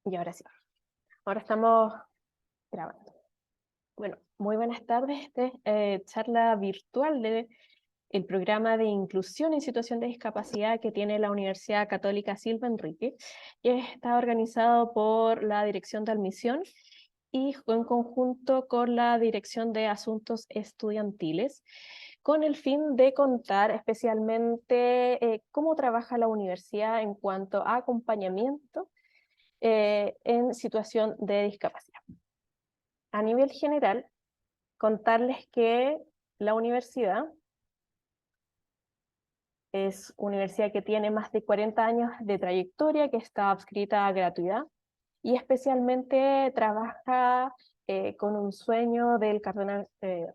Y ahora sí, ahora estamos grabando. Bueno, muy buenas tardes. Charla virtual del programa de inclusión en situación de discapacidad que tiene la Universidad Católica Silva Enrique, que está organizado por la Dirección de Admisión y en conjunto con la Dirección de Asuntos Estudiantiles, con el fin de contar especialmente cómo trabaja la universidad en cuanto a acompañamiento en situación de discapacidad. A nivel general, contarles que la universidad es una universidad que tiene más de 40 años de trayectoria, que está adscrita a gratuidad y especialmente trabaja con un sueño del cardenal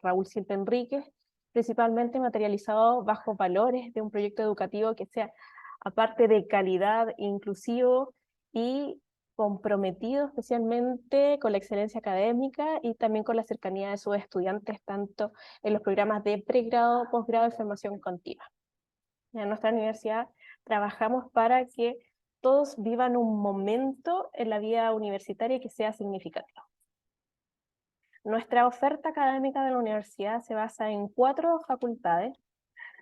Raúl Silva Enríquez, principalmente materializado bajo valores de un proyecto educativo que sea, aparte de calidad, inclusivo y comprometido especialmente con la excelencia académica y también con la cercanía de sus estudiantes, tanto en los programas de pregrado, posgrado y formación continua. En nuestra universidad trabajamos para que todos vivan un momento en la vida universitaria que sea significativo. Nuestra oferta académica de la universidad se basa en 4 facultades.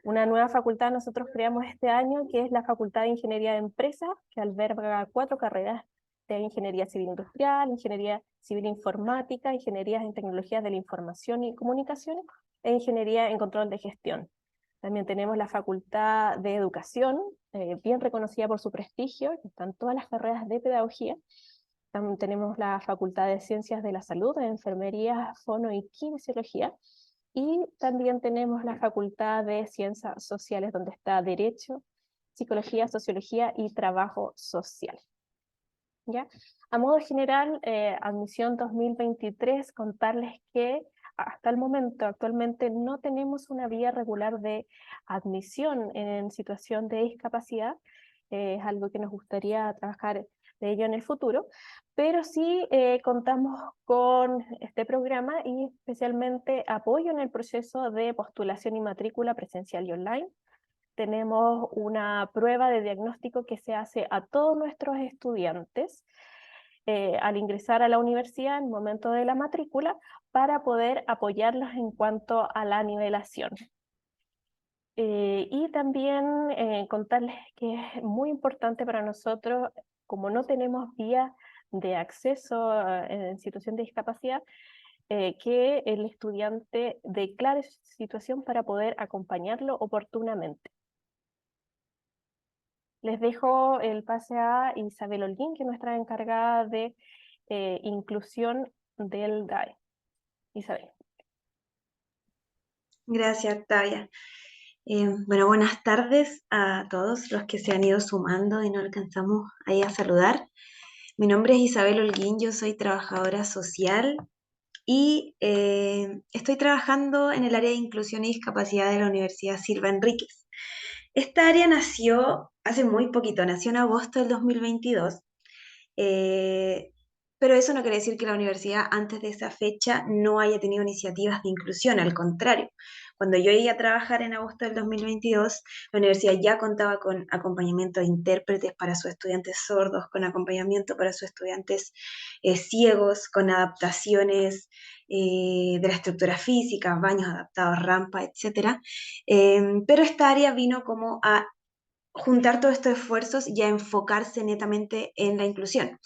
Una nueva facultad nosotros creamos este año, que es la Facultad de Ingeniería de Empresas, que alberga 4 carreras de Ingeniería Civil Industrial, Ingeniería Civil Informática, Ingeniería en Tecnologías de la Información y Comunicaciones, e Ingeniería en Control de Gestión. También tenemos la Facultad de Educación, bien reconocida por su prestigio, que están todas las carreras de pedagogía. También tenemos la Facultad de Ciencias de la Salud, de Enfermería, Fono y Kinesiología. Y también tenemos la Facultad de Ciencias Sociales, donde está Derecho, Psicología, Sociología y Trabajo Social. ¿Ya? A modo general, admisión 2023, contarles que hasta el momento, actualmente no tenemos una vía regular de admisión en situación de discapacidad, es algo que nos gustaría trabajar de ello en el futuro, pero sí contamos con este programa y especialmente apoyo en el proceso de postulación y matrícula presencial y online. Tenemos una prueba de diagnóstico que se hace a todos nuestros estudiantes al ingresar a la universidad en el momento de la matrícula para poder apoyarlos en cuanto a la nivelación. Y también contarles que es muy importante para nosotros, como no tenemos vía de acceso en situación de discapacidad, que el estudiante declare su situación para poder acompañarlo oportunamente. Les dejo el pase a Isabel Holguín, que es nuestra encargada de inclusión del DAE. Isabel. Gracias, Octavia. Bueno, buenas tardes a todos los que se han ido sumando y no alcanzamos ahí a saludar. Mi nombre es Isabel Holguín, yo soy trabajadora social y estoy trabajando en el área de inclusión y discapacidad de la Universidad Silva Enríquez. Esta área nació hace muy poquito, nació en agosto del 2022. Eh, pero eso no quiere decir que la universidad antes de esa fecha no haya tenido iniciativas de inclusión, al contrario. Cuando yo llegué a trabajar en agosto del 2022, la universidad ya contaba con acompañamiento de intérpretes para sus estudiantes sordos, con acompañamiento para sus estudiantes ciegos, con adaptaciones de la estructura física, baños adaptados, rampa, etc. Pero esta área vino como a juntar todos estos esfuerzos y a enfocarse netamente en la inclusión.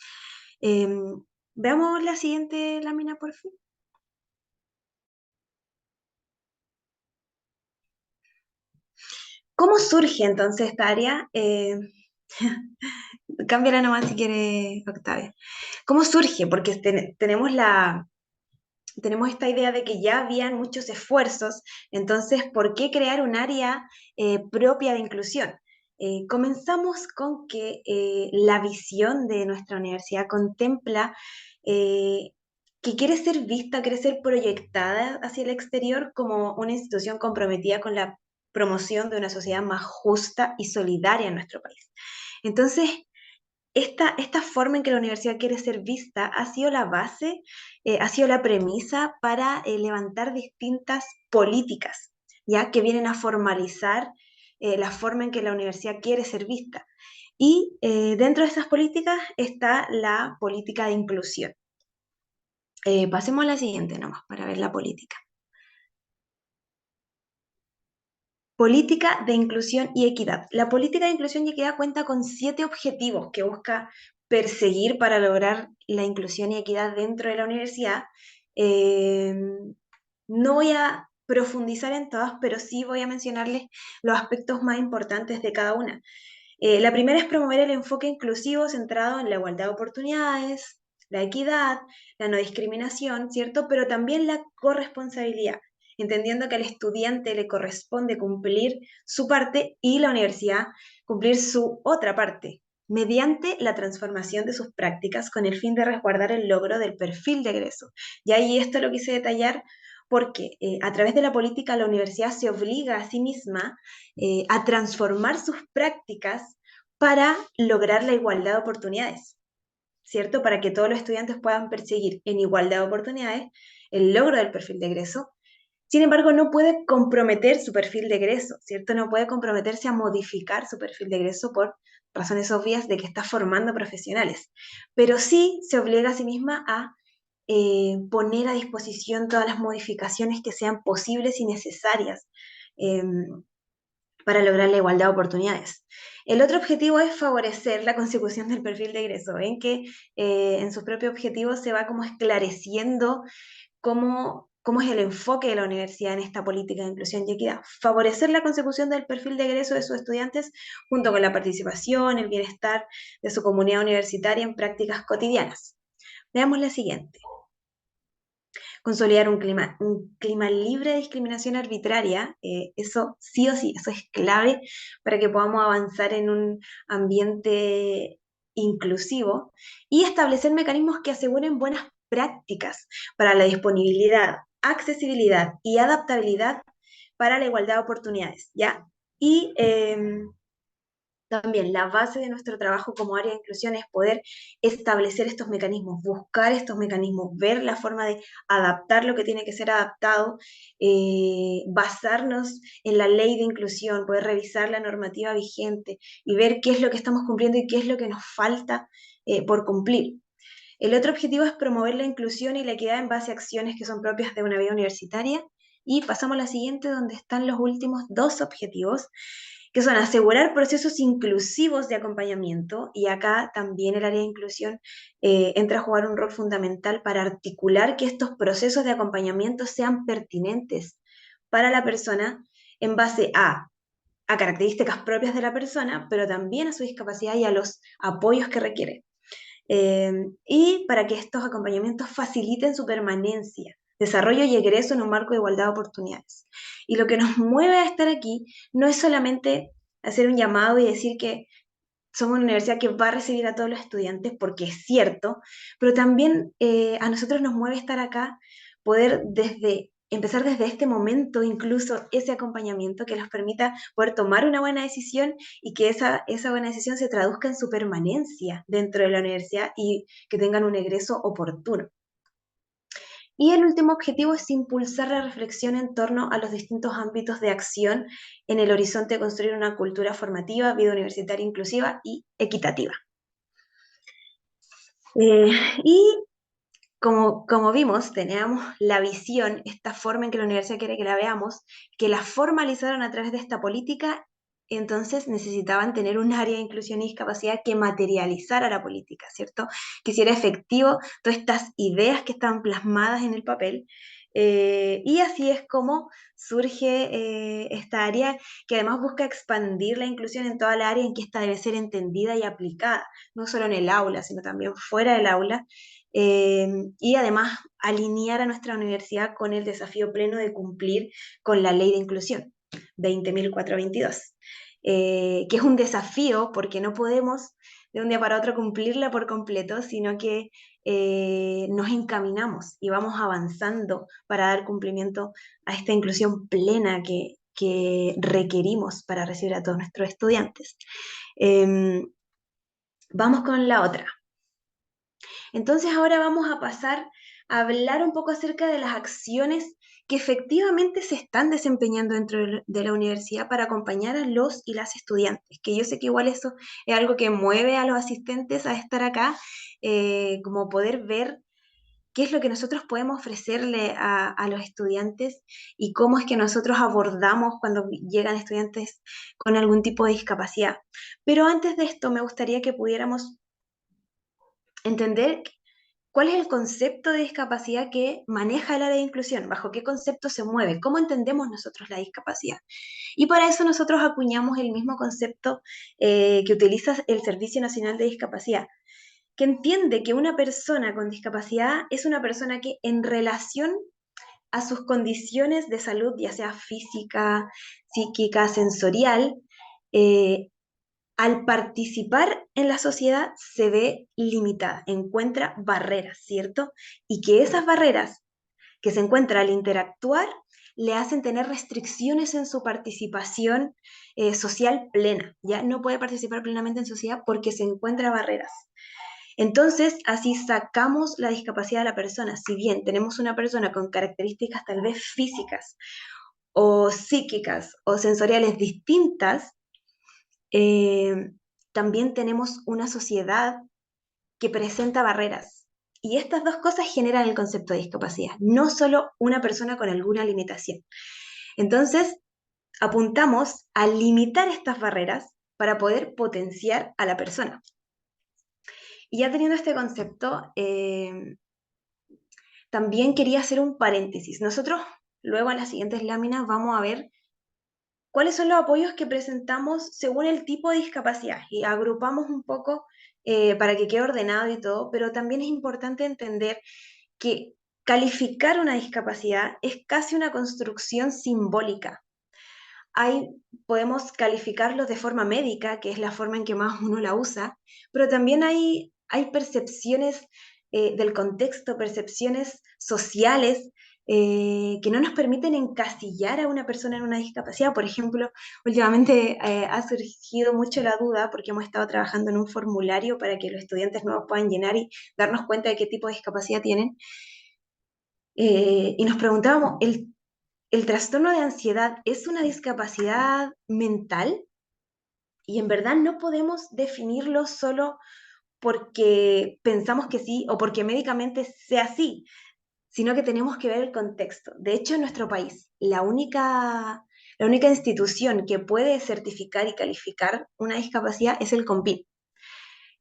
Eh, Veamos la siguiente lámina, por fin. ¿Cómo surge entonces esta área? Cámbiala nomás si quiere, Octavia. ¿Cómo surge? Porque tenemos esta idea de que ya habían muchos esfuerzos, entonces, ¿por qué crear un área propia de inclusión? Comenzamos con que la visión de nuestra universidad contempla eh, que quiere ser vista, quiere ser proyectada hacia el exterior como una institución comprometida con la promoción de una sociedad más justa y solidaria en nuestro país. Entonces, esta forma en que la universidad quiere ser vista ha sido la base, ha sido la premisa para levantar distintas políticas, ya que vienen a formalizar la forma en que la universidad quiere ser vista. Y dentro de estas políticas está la política de inclusión. Pasemos a la siguiente nomás para ver la política. Política de inclusión y equidad. La política de inclusión y equidad cuenta con 7 objetivos que busca perseguir para lograr la inclusión y equidad dentro de la universidad. Eh, no voy a profundizar en todas, pero sí voy a mencionarles los aspectos más importantes de cada una. La primera es promover el enfoque inclusivo centrado en la igualdad de oportunidades, la equidad, la no discriminación, ¿cierto? Pero también la corresponsabilidad, entendiendo que al estudiante le corresponde cumplir su parte y la universidad cumplir su otra parte, mediante la transformación de sus prácticas con el fin de resguardar el logro del perfil de egreso. Y ahí esto lo quise detallar porque a través de la política la universidad se obliga a sí misma a transformar sus prácticas para lograr la igualdad de oportunidades, ¿cierto? Para que todos los estudiantes puedan perseguir en igualdad de oportunidades el logro del perfil de egreso. Sin embargo, no puede comprometer su perfil de egreso, ¿cierto? No puede comprometerse a modificar su perfil de egreso por razones obvias de que está formando profesionales, pero sí se obliga a sí misma a poner a disposición todas las modificaciones que sean posibles y necesarias eh, para lograr la igualdad de oportunidades. El otro objetivo es favorecer la consecución del perfil de egreso, en que en sus propios objetivos se va como esclareciendo cómo es el enfoque de la universidad en esta política de inclusión y equidad. Favorecer la consecución del perfil de egreso de sus estudiantes junto con la participación, el bienestar de su comunidad universitaria en prácticas cotidianas. Veamos la siguiente. Consolidar un clima libre de discriminación arbitraria, eso sí o sí, eso es clave para que podamos avanzar en un ambiente inclusivo y establecer mecanismos que aseguren buenas prácticas para la disponibilidad, accesibilidad y adaptabilidad para la igualdad de oportunidades, ¿ya? Y también la base de nuestro trabajo como área de inclusión es poder establecer estos mecanismos, buscar estos mecanismos, ver la forma de adaptar lo que tiene que ser adaptado, basarnos en la ley de inclusión, poder revisar la normativa vigente y ver qué es lo que estamos cumpliendo y qué es lo que nos falta por cumplir. El otro objetivo es promover la inclusión y la equidad en base a acciones que son propias de una vida universitaria. Y pasamos a la siguiente, donde están los últimos 2 objetivos, que son asegurar procesos inclusivos de acompañamiento, y acá también el área de inclusión entra a jugar un rol fundamental para articular que estos procesos de acompañamiento sean pertinentes para la persona en base a características propias de la persona, pero también a su discapacidad y a los apoyos que requiere. Y para que estos acompañamientos faciliten su permanencia, desarrollo y egreso en un marco de igualdad de oportunidades. Y lo que nos mueve a estar aquí no es solamente hacer un llamado y decir que somos una universidad que va a recibir a todos los estudiantes, porque es cierto, pero también a nosotros nos mueve estar acá, poder empezar desde este momento incluso ese acompañamiento que nos permita poder tomar una buena decisión y que esa buena decisión se traduzca en su permanencia dentro de la universidad y que tengan un egreso oportuno. Y el último objetivo es impulsar la reflexión en torno a los distintos ámbitos de acción en el horizonte de construir una cultura formativa, vida universitaria inclusiva y equitativa. Y como vimos, teníamos la visión, esta forma en que la universidad quiere que la veamos, que la formalizaron a través de esta política. Entonces necesitaban tener un área de inclusión y discapacidad que materializara la política, ¿cierto? Que hiciera efectivo todas estas ideas que están plasmadas en el papel. Y así es como surge esta área, que además busca expandir la inclusión en toda la área en que esta debe ser entendida y aplicada, no solo en el aula, sino también fuera del aula, y además alinear a nuestra universidad con el desafío pleno de cumplir con la ley de inclusión 20.422, que es un desafío porque no podemos de un día para otro cumplirla por completo, sino que nos encaminamos y vamos avanzando para dar cumplimiento a esta inclusión plena que requerimos para recibir a todos nuestros estudiantes. Vamos con la otra. Entonces ahora vamos a pasar a hablar un poco acerca de las acciones que efectivamente se están desempeñando dentro de la universidad para acompañar a los y las estudiantes, que yo sé que igual eso es algo que mueve a los asistentes a estar acá, como poder ver qué es lo que nosotros podemos ofrecerle a los estudiantes y cómo es que nosotros abordamos cuando llegan estudiantes con algún tipo de discapacidad. Pero antes de esto, me gustaría que pudiéramos entender cuál es el concepto de discapacidad que maneja el área de inclusión, bajo qué concepto se mueve, cómo entendemos nosotros la discapacidad. Y para eso nosotros acuñamos el mismo concepto que utiliza el Servicio Nacional de Discapacidad, que entiende que una persona con discapacidad es una persona que en relación a sus condiciones de salud, ya sea física, psíquica, sensorial, eh, al participar en la sociedad se ve limitada, encuentra barreras, ¿cierto? Y que esas barreras que se encuentra al interactuar le hacen tener restricciones en su participación social plena, ya no puede participar plenamente en sociedad porque se encuentra barreras. Entonces, así sacamos la discapacidad de la persona. Si bien tenemos una persona con características tal vez físicas o psíquicas o sensoriales distintas, eh, también tenemos una sociedad que presenta barreras. Y estas dos cosas generan el concepto de discapacidad, no solo una persona con alguna limitación. Entonces, apuntamos a limitar estas barreras para poder potenciar a la persona. Y ya teniendo este concepto, también quería hacer un paréntesis. Nosotros, luego en las siguientes láminas, vamos a ver cuáles son los apoyos que presentamos según el tipo de discapacidad y agrupamos un poco para que quede ordenado y todo, pero también es importante entender que calificar una discapacidad es casi una construcción simbólica. Hay, podemos calificarlos de forma médica, que es la forma en que más uno la usa, pero también hay percepciones del contexto, percepciones sociales que no nos permiten encasillar a una persona en una discapacidad. Por ejemplo, últimamente ha surgido mucho la duda porque hemos estado trabajando en un formulario para que los estudiantes nuevos puedan llenar y darnos cuenta de qué tipo de discapacidad tienen. Y nos preguntábamos, ¿el trastorno de ansiedad es una discapacidad mental? Y en verdad no podemos definirlo solo porque pensamos que sí o porque médicamente sea así, sino que tenemos que ver el contexto. De hecho, en nuestro país, la única institución que puede certificar y calificar una discapacidad es el CONPIN.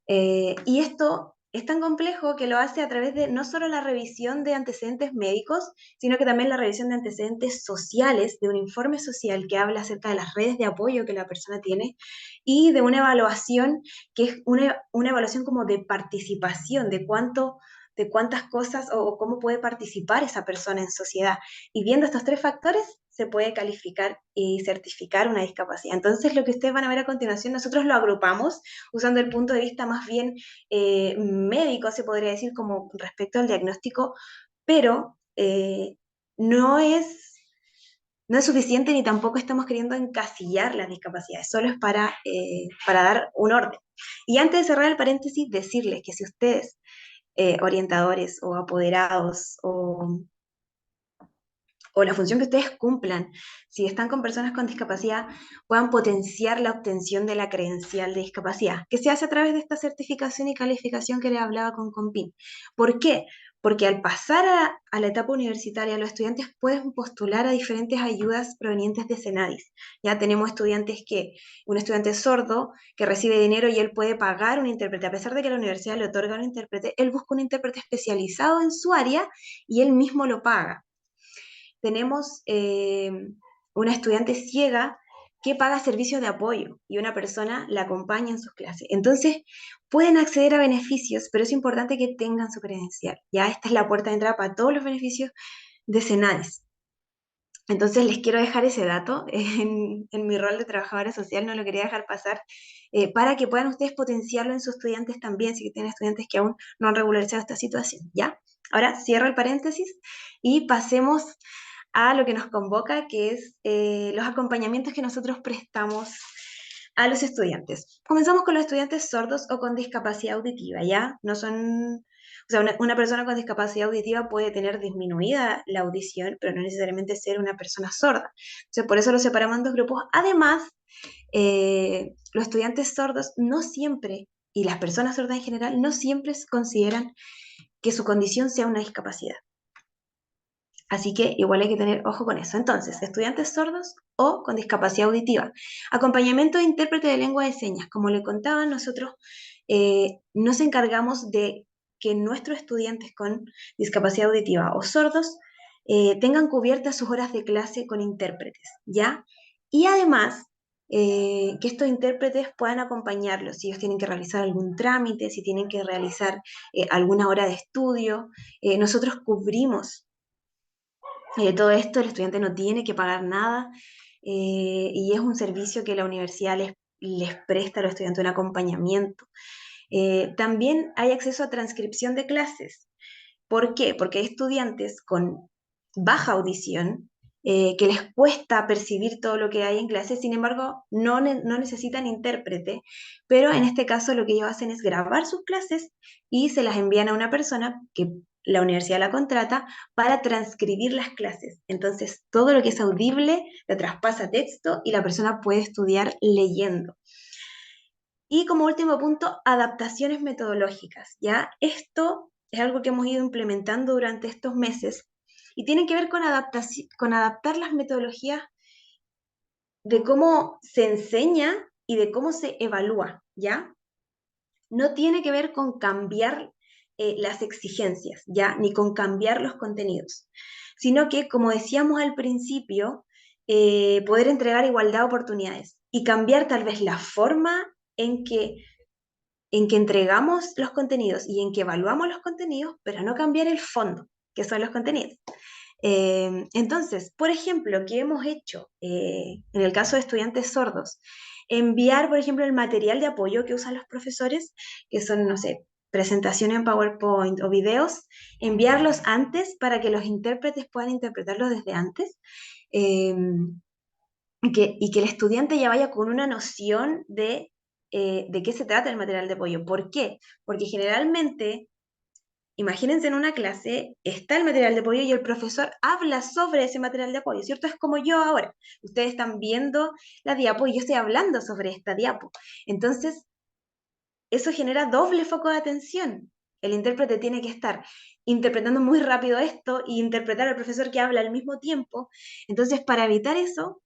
Y esto es tan complejo que lo hace a través de no solo la revisión de antecedentes médicos, sino que también la revisión de antecedentes sociales, de un informe social que habla acerca de las redes de apoyo que la persona tiene y de una evaluación que es una evaluación como de participación, de cuántas cosas o cómo puede participar esa persona en sociedad. Y viendo estos tres factores, se puede calificar y certificar una discapacidad. Entonces, lo que ustedes van a ver a continuación, nosotros lo agrupamos usando el punto de vista más bien médico, se podría decir, como respecto al diagnóstico, pero no es, no es suficiente ni tampoco estamos queriendo encasillar las discapacidades, solo es para dar un orden. Y antes de cerrar el paréntesis, decirles que si ustedes, orientadores o apoderados o la función que ustedes cumplan, si están con personas con discapacidad, puedan potenciar la obtención de la credencial de discapacidad, que se hace a través de esta certificación y calificación que les hablaba con Compin. ¿Por qué? Porque al pasar a la etapa universitaria, los estudiantes pueden postular a diferentes ayudas provenientes de Senadis. Ya tenemos un estudiante sordo que recibe dinero y él puede pagar un intérprete. A pesar de que la universidad le otorga un intérprete, él busca un intérprete especializado en su área y él mismo lo paga. Tenemos una estudiante ciega que paga servicios de apoyo y una persona la acompaña en sus clases. Entonces, pueden acceder a beneficios, pero es importante que tengan su credencial. Ya esta es la puerta de entrada para todos los beneficios de Senadis. Entonces, les quiero dejar ese dato en mi rol de trabajadora social, no lo quería dejar pasar, para que puedan ustedes potenciarlo en sus estudiantes también, si tienen estudiantes que aún no han regularizado esta situación, ¿ya? Ahora cierro el paréntesis y pasemos a lo que nos convoca, que es los acompañamientos que nosotros prestamos a los estudiantes. Comenzamos con los estudiantes sordos o con discapacidad auditiva, ¿ya? No son, sea, una persona con discapacidad auditiva puede tener disminuida la audición, pero no necesariamente ser una persona sorda. Entonces, por eso lo separamos en dos grupos. Además, los estudiantes sordos no siempre, y las personas sordas en general, no siempre consideran que su condición sea una discapacidad. Así que igual hay que tener ojo con eso. Entonces, estudiantes sordos o con discapacidad auditiva. Acompañamiento de intérprete de lengua de señas. Como le contaba, nosotros nos encargamos de que nuestros estudiantes con discapacidad auditiva o sordos tengan cubiertas sus horas de clase con intérpretes, ¿ya? Y además, que estos intérpretes puedan acompañarlos si ellos tienen que realizar algún trámite, si tienen que realizar alguna hora de estudio. Nosotros cubrimos todo esto, el estudiante no tiene que pagar nada, y es un servicio que la universidad les presta a los estudiantes, un acompañamiento. También hay acceso a transcripción de clases. ¿Por qué? Porque hay estudiantes con baja audición que les cuesta percibir todo lo que hay en clase, sin embargo, no necesitan intérprete, pero en este caso lo que ellos hacen es grabar sus clases y se las envían a una persona que la universidad la contrata para transcribir las clases. Entonces, todo lo que es audible lo traspasa a texto y la persona puede estudiar leyendo. Y como último punto, adaptaciones metodológicas, ¿ya? Esto es algo que hemos ido implementando durante estos meses y tiene que ver con adaptar las metodologías de cómo se enseña y de cómo se evalúa, ¿ya? No tiene que ver con cambiar las exigencias, ¿ya? Ni con cambiar los contenidos, sino que, como decíamos al principio, poder entregar igualdad de oportunidades y cambiar tal vez la forma en que entregamos los contenidos y en que evaluamos los contenidos, pero no cambiar el fondo, que son los contenidos. Entonces, por ejemplo, ¿qué hemos hecho en el caso de estudiantes sordos? Enviar, por ejemplo, el material de apoyo que usan los profesores, que son, no sé, presentaciones en PowerPoint o videos, enviarlos antes para que los intérpretes puedan interpretarlos desde antes. Eh, y que el estudiante ya vaya con una noción de qué se trata el material de apoyo. ¿Por qué? Porque generalmente, imagínense en una clase, está el material de apoyo y el profesor habla sobre ese material de apoyo, ¿cierto? Es como yo ahora. Ustedes están viendo la diapo y yo estoy hablando sobre esta diapo. Entonces, eso genera doble foco de atención. El intérprete tiene que estar interpretando muy rápido esto y interpretar al profesor que habla al mismo tiempo. Entonces, para evitar eso,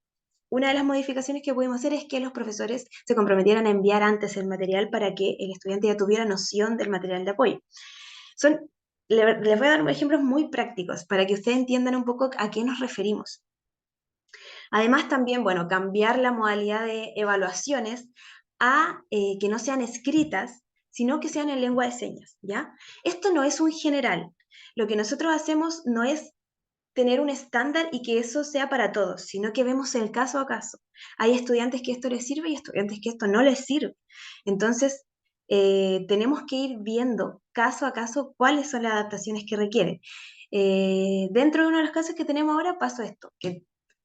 una de las modificaciones que pudimos hacer es que los profesores se comprometieran a enviar antes el material para que el estudiante ya tuviera noción del material de apoyo. Les voy a dar ejemplos muy prácticos para que ustedes entiendan un poco a qué nos referimos. Además, también, bueno, cambiar la modalidad de evaluaciones a que no sean escritas, sino que sean en lengua de señas, ¿ya? Esto no es un general. Lo que nosotros hacemos no es tener un estándar y que eso sea para todos, sino que vemos el caso a caso. Hay estudiantes que esto les sirve y estudiantes que esto no les sirve. Entonces, tenemos que ir viendo caso a caso cuáles son las adaptaciones que requieren. Dentro de uno de los casos que tenemos ahora pasó esto,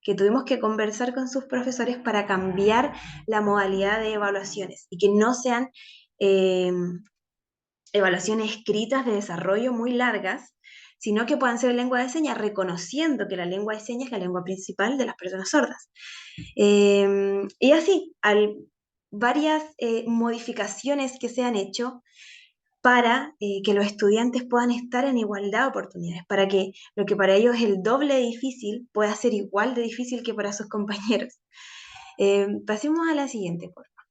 que tuvimos que conversar con sus profesores para cambiar la modalidad de evaluaciones y que no sean eh, evaluaciones escritas de desarrollo muy largas, sino que puedan ser en lengua de señas, reconociendo que la lengua de señas es la lengua principal de las personas sordas. Y así, varias modificaciones que se han hecho para que los estudiantes puedan estar en igualdad de oportunidades, para que lo que para ellos es el doble de difícil pueda ser igual de difícil que para sus compañeros. Pasemos a la siguiente, por favor.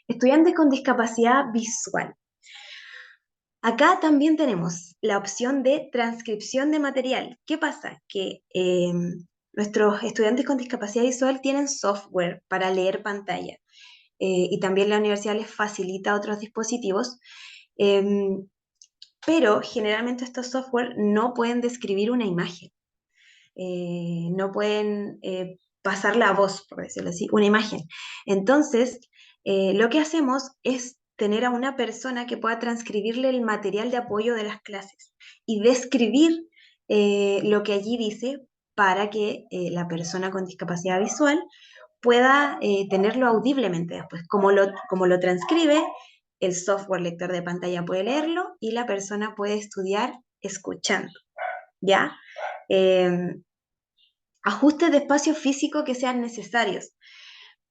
Estudiantes con discapacidad visual. Acá también tenemos la opción de transcripción de material. ¿Qué pasa? Que nuestros estudiantes con discapacidad visual tienen software para leer pantalla, y también la universidad les facilita otros dispositivos, em, pero generalmente estos software no pueden describir una imagen, no pueden pasar la voz, por decirlo así, una imagen. Entonces, lo que hacemos es tener a una persona que pueda transcribirle el material de apoyo de las clases y describir lo que allí dice para que la persona con discapacidad visual pueda tenerlo audiblemente después. Como lo transcribe, el software lector de pantalla puede leerlo y la persona puede estudiar escuchando, ¿ya? Ajustes de espacio físico que sean necesarios.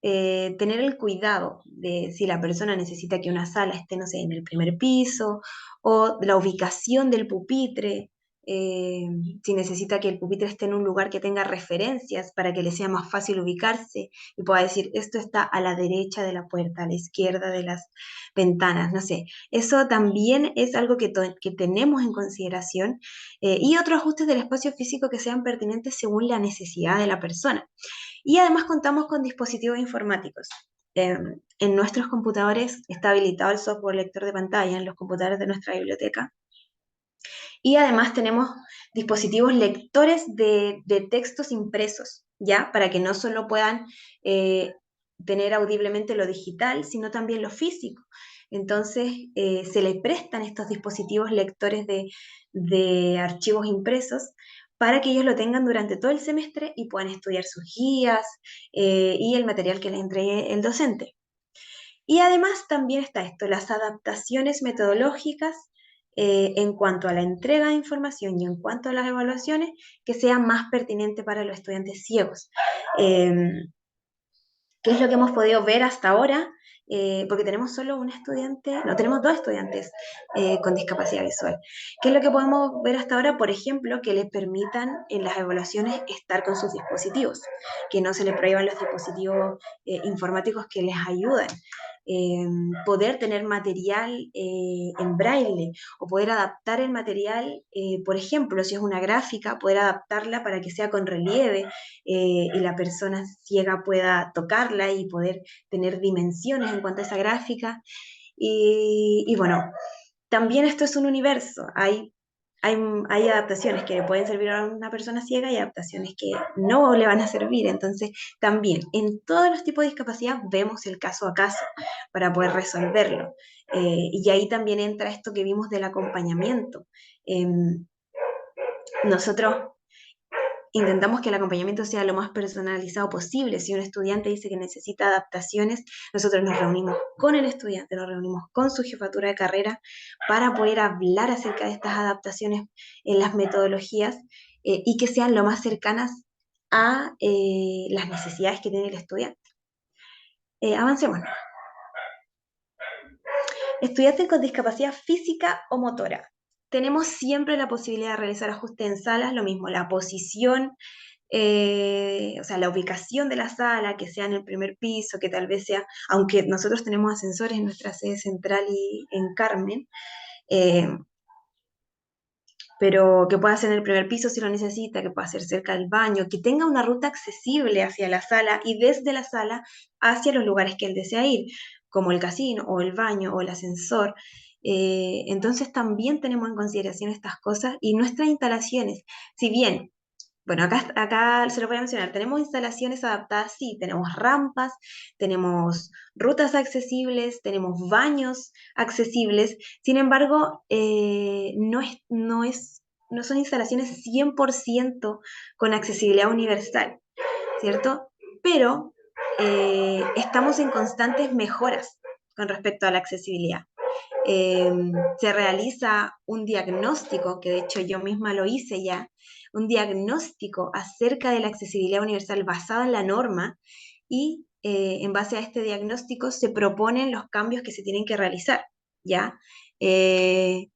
Tener el cuidado de si la persona necesita que una sala esté, no sé, en el primer piso, o la ubicación del pupitre, eh, si necesita que el pupitre esté en un lugar que tenga referencias para que le sea más fácil ubicarse y pueda decir, esto está a la derecha de la puerta, a la izquierda de las ventanas, no sé. Eso también es algo que tenemos en consideración, y otros ajustes del espacio físico que sean pertinentes según la necesidad de la persona. Y además contamos con dispositivos informáticos. En nuestros computadores está habilitado el software lector de pantalla, en los computadores de nuestra biblioteca. Y además tenemos dispositivos lectores de textos impresos, ¿ya? Para que no solo puedan tener audiblemente lo digital, sino también lo físico. Entonces, se les prestan estos dispositivos lectores de archivos impresos para que ellos lo tengan durante todo el semestre y puedan estudiar sus guías y el material que les entregue el docente. Y además también está esto, las adaptaciones metodológicas en cuanto a la entrega de información y en cuanto a las evaluaciones que sean más pertinentes para los estudiantes ciegos. Eh, ¿Qué es lo que hemos podido ver hasta ahora? Porque tenemos solo un estudiante, no, tenemos dos estudiantes con discapacidad visual. ¿Qué es lo que podemos ver hasta ahora? Por ejemplo, que les permitan en las evaluaciones estar con sus dispositivos, que no se les prohíban los dispositivos informáticos que les ayudan. Poder tener material en braille o poder adaptar el material, por ejemplo, si es una gráfica, poder adaptarla para que sea con relieve y la persona ciega pueda tocarla y poder tener dimensiones en cuanto a esa gráfica. Y bueno, también esto es un universo. Hay adaptaciones que le pueden servir a una persona ciega y adaptaciones que no le van a servir. Entonces, también en todos los tipos de discapacidad vemos el caso a caso para poder resolverlo. Y ahí también entra esto que vimos del acompañamiento. Nosotros intentamos que el acompañamiento sea lo más personalizado posible. Si un estudiante dice que necesita adaptaciones, nosotros nos reunimos con el estudiante, nos reunimos con su jefatura de carrera para poder hablar acerca de estas adaptaciones en las metodologías y que sean lo más cercanas a las necesidades que tiene el estudiante. Avancemos. Estudiantes con discapacidad física o motora. Tenemos siempre la posibilidad de realizar ajustes en salas, lo mismo, la posición, o sea, la ubicación de la sala, que sea en el primer piso, que tal vez sea, aunque nosotros tenemos ascensores en nuestra sede central y en Carmen, eh, pero que pueda ser en el primer piso si lo necesita, que pueda ser cerca del baño, que tenga una ruta accesible hacia la sala y desde la sala hacia los lugares que él desea ir, como el casino o el baño o el ascensor. Entonces también tenemos en consideración estas cosas y nuestras instalaciones, si bien bueno, acá se lo voy a mencionar. Tenemos instalaciones adaptadas, sí, tenemos rampas, tenemos rutas accesibles, tenemos baños accesibles. Sin embargo, no son instalaciones 100% con accesibilidad universal, ¿cierto? Pero estamos en constantes mejoras con respecto a la accesibilidad. eh, Se realiza un diagnóstico, que de hecho yo misma lo hice ya, un diagnóstico acerca de la accesibilidad universal basado en la norma y en base a este diagnóstico se proponen los cambios que se tienen que realizar, ¿ya? Eh,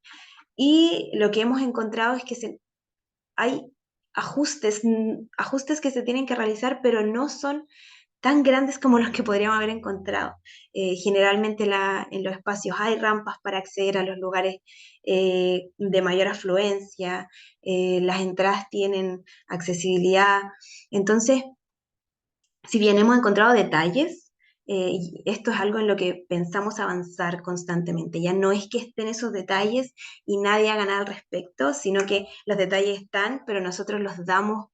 y lo que hemos encontrado es que hay ajustes que se tienen que realizar, pero no son tan grandes como los que podríamos haber encontrado. Generalmente en los espacios hay rampas para acceder a los lugares de mayor afluencia, las entradas tienen accesibilidad. Entonces, si bien hemos encontrado detalles, y esto es algo en lo que pensamos avanzar constantemente. Ya no es que estén esos detalles y nadie haga nada al respecto, sino que los detalles están, pero nosotros los damos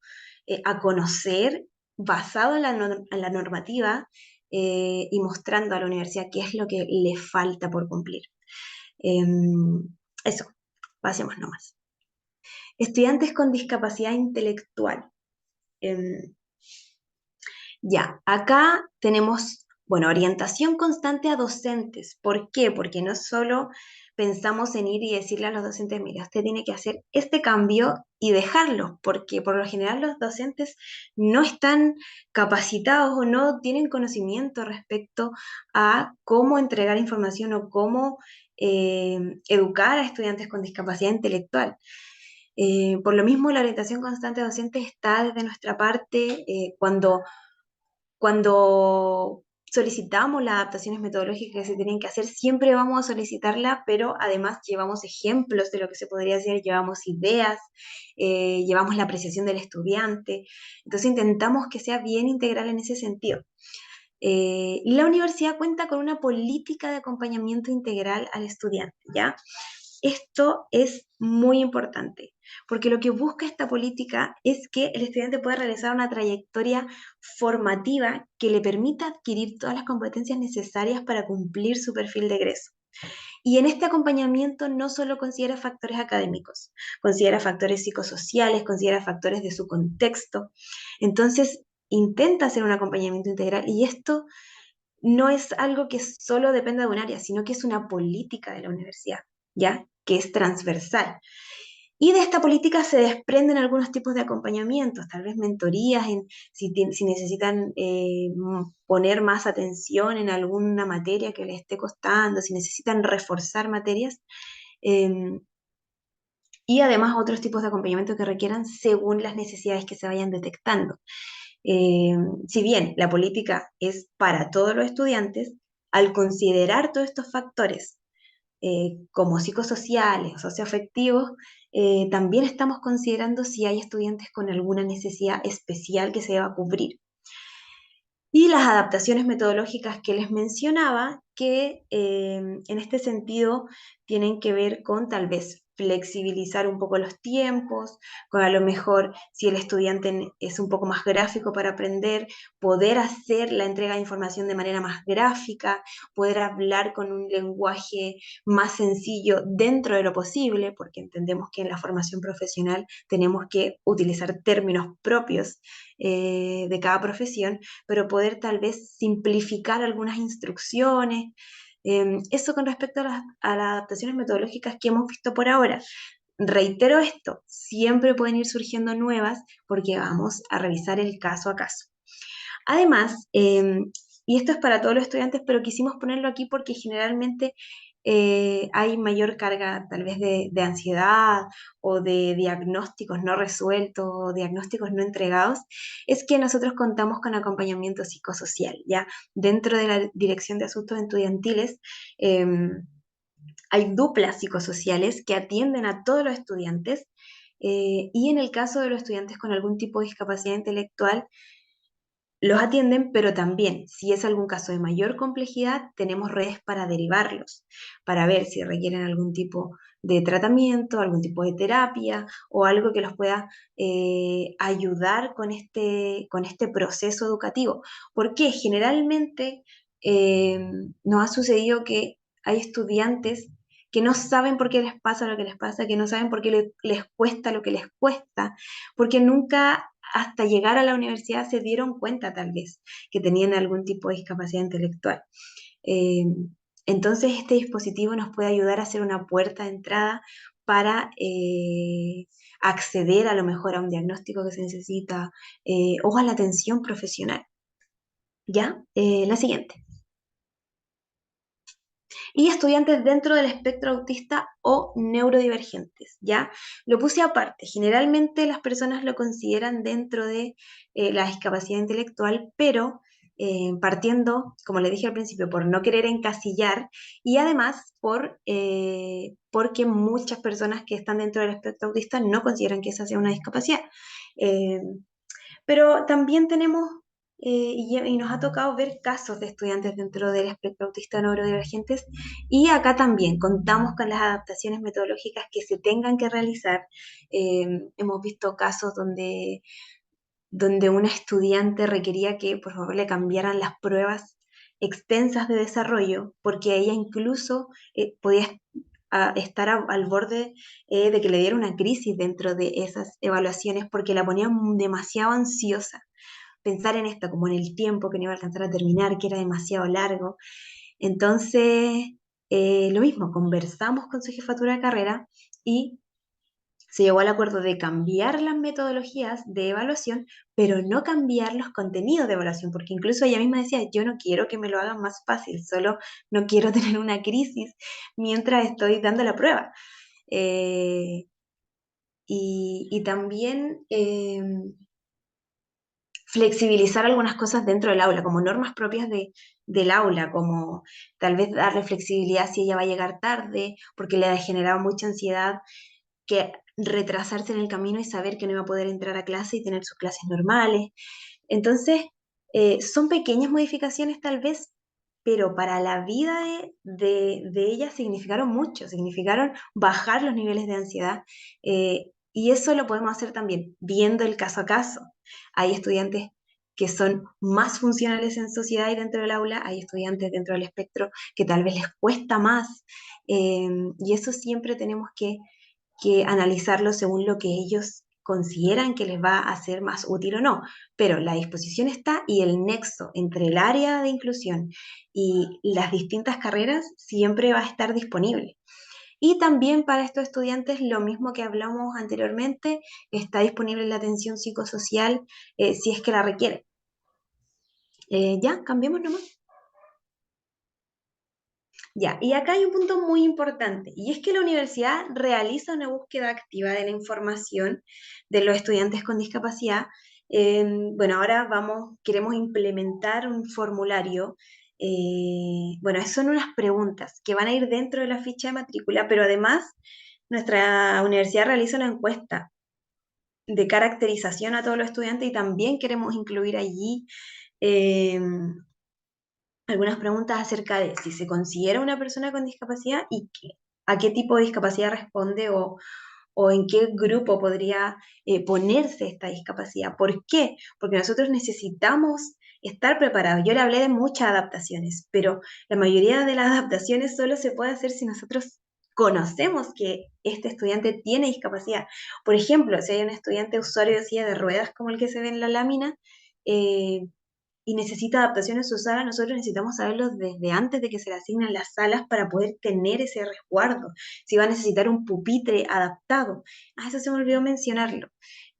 a conocer basado en en la normativa y mostrando a la universidad qué es lo que le falta por cumplir. Eso, pasemos nomás. Estudiantes con discapacidad intelectual. Em, Ya, acá tenemos, bueno, orientación constante a docentes. ¿Por qué? Porque no solo pensamos en ir y decirle a los docentes, mira, usted tiene que hacer este cambio y dejarlo, porque por lo general los docentes no están capacitados o no tienen conocimiento respecto a cómo entregar información o cómo educar a estudiantes con discapacidad intelectual. Por lo mismo, la orientación constante docente está desde nuestra parte cuando solicitamos las adaptaciones metodológicas que se tienen que hacer, siempre vamos a solicitarla, pero además llevamos ejemplos de lo que se podría hacer, llevamos ideas, llevamos la apreciación del estudiante. Entonces intentamos que sea bien integral en ese sentido. La universidad cuenta con una política de acompañamiento integral al estudiante, ¿ya? Esto es muy importante, porque lo que busca esta política es que el estudiante pueda realizar una trayectoria formativa que le permita adquirir todas las competencias necesarias para cumplir su perfil de egreso. Y en este acompañamiento no solo considera factores académicos, considera factores psicosociales, considera factores de su contexto. Entonces, intenta hacer un acompañamiento integral y esto no es algo que solo dependa de un área, sino que es una política de la universidad, ¿ya? Que es transversal. Y de esta política se desprenden algunos tipos de acompañamientos, tal vez mentorías, si necesitan poner más atención en alguna materia que les esté costando, si necesitan reforzar materias, eh, y además otros tipos de acompañamiento que requieran según las necesidades que se vayan detectando. Eh, si bien la política es para todos los estudiantes, al considerar todos estos factores como psicosociales o socioafectivos, también estamos considerando si hay estudiantes con alguna necesidad especial que se deba cubrir. Y las adaptaciones metodológicas que les mencionaba, que en este sentido tienen que ver con tal vez flexibilizar un poco los tiempos, con a lo mejor si el estudiante es un poco más gráfico para aprender, poder hacer la entrega de información de manera más gráfica, poder hablar con un lenguaje más sencillo dentro de lo posible, porque entendemos que en la formación profesional tenemos que utilizar términos propios de cada profesión, pero poder tal vez simplificar algunas instrucciones. Eso con respecto a las adaptaciones metodológicas que hemos visto por ahora. Reitero esto, siempre pueden ir surgiendo nuevas porque vamos a revisar el caso a caso. Además, y esto es para todos los estudiantes, pero quisimos ponerlo aquí porque generalmente hay mayor carga tal vez de ansiedad o de diagnósticos no resueltos o diagnósticos no entregados, es que nosotros contamos con acompañamiento psicosocial, ¿ya? Dentro de la Dirección de Asuntos Estudiantiles hay duplas psicosociales que atienden a todos los estudiantes y en el caso de los estudiantes con algún tipo de discapacidad intelectual, los atienden, pero también, si es algún caso de mayor complejidad, tenemos redes para derivarlos, para ver si requieren algún tipo de tratamiento, algún tipo de terapia o algo que los pueda ayudar con este proceso educativo. Porque generalmente nos ha sucedido que hay estudiantes que no saben por qué les pasa lo que les pasa, que no saben por qué les cuesta lo que les cuesta, porque nunca hasta llegar a la universidad se dieron cuenta tal vez que tenían algún tipo de discapacidad intelectual. Eh, entonces este dispositivo nos puede ayudar a hacer una puerta de entrada para acceder a lo mejor a un diagnóstico que se necesita o a la atención profesional. ¿Ya? La siguiente. Y estudiantes dentro del espectro autista o neurodivergentes, ¿ya? Lo puse aparte. Generalmente las personas lo consideran dentro de la discapacidad intelectual, pero partiendo, como le dije al principio, por no querer encasillar y además porque muchas personas que están dentro del espectro autista no consideran que esa sea una discapacidad. Eh, pero también tenemos, y nos ha tocado ver casos de estudiantes dentro del espectro autista neurodivergentes, y acá también contamos con las adaptaciones metodológicas que se tengan que realizar. Hemos visto casos donde una estudiante requería que por favor le cambiaran las pruebas extensas de desarrollo, porque ella incluso podía estar al borde de que le diera una crisis dentro de esas evaluaciones porque la ponían demasiado ansiosa. pensar en esto, como en el tiempo que no iba a alcanzar a terminar, que era demasiado largo. Entonces, lo mismo, conversamos con su jefatura de carrera y se llegó al acuerdo de cambiar las metodologías de evaluación, pero no cambiar los contenidos de evaluación, porque incluso ella misma decía, yo no quiero que me lo hagan más fácil, solo no quiero tener una crisis mientras estoy dando la prueba. Eh, y también flexibilizar algunas cosas dentro del aula, como normas propias del aula, como tal vez darle flexibilidad si ella va a llegar tarde, porque le ha generado mucha ansiedad que retrasarse en el camino y saber que no iba a poder entrar a clase y tener sus clases normales. Entonces, son pequeñas modificaciones tal vez, pero para la vida de ella significaron mucho, significaron bajar los niveles de ansiedad. Y eso lo podemos hacer también viendo el caso a caso. Hay estudiantes que son más funcionales en sociedad y dentro del aula, hay estudiantes dentro del espectro que tal vez les cuesta más, y eso siempre tenemos que analizarlo según lo que ellos consideran que les va a ser más útil o no, pero la disposición está y el nexo entre el área de inclusión y las distintas carreras siempre va a estar disponible. Y también para estos estudiantes, lo mismo que hablamos anteriormente, está disponible la atención psicosocial si es que la requiere. Ya, cambiemos nomás. Ya, y acá hay un punto muy importante, y es que la universidad realiza una búsqueda activa de la información de los estudiantes con discapacidad. Bueno, ahora queremos implementar un formulario. Bueno, son unas preguntas que van a ir dentro de la ficha de matrícula, pero además nuestra universidad realiza una encuesta de caracterización a todos los estudiantes y también queremos incluir allí algunas preguntas acerca de si se considera una persona con discapacidad y a qué tipo de discapacidad responde o en qué grupo podría ponerse esta discapacidad. ¿Por qué? Porque nosotros necesitamos estar preparados. Yo le hablé de muchas adaptaciones, pero la mayoría de las adaptaciones solo se puede hacer si nosotros conocemos que este estudiante tiene discapacidad. Por ejemplo, si hay un estudiante usuario de silla de ruedas como el que se ve en la lámina, eh, y necesita adaptación en su sala, nosotros necesitamos saberlo desde antes de que se le asignen las salas para poder tener ese resguardo. Si va a necesitar un pupitre adaptado. Ah, eso se me olvidó mencionarlo.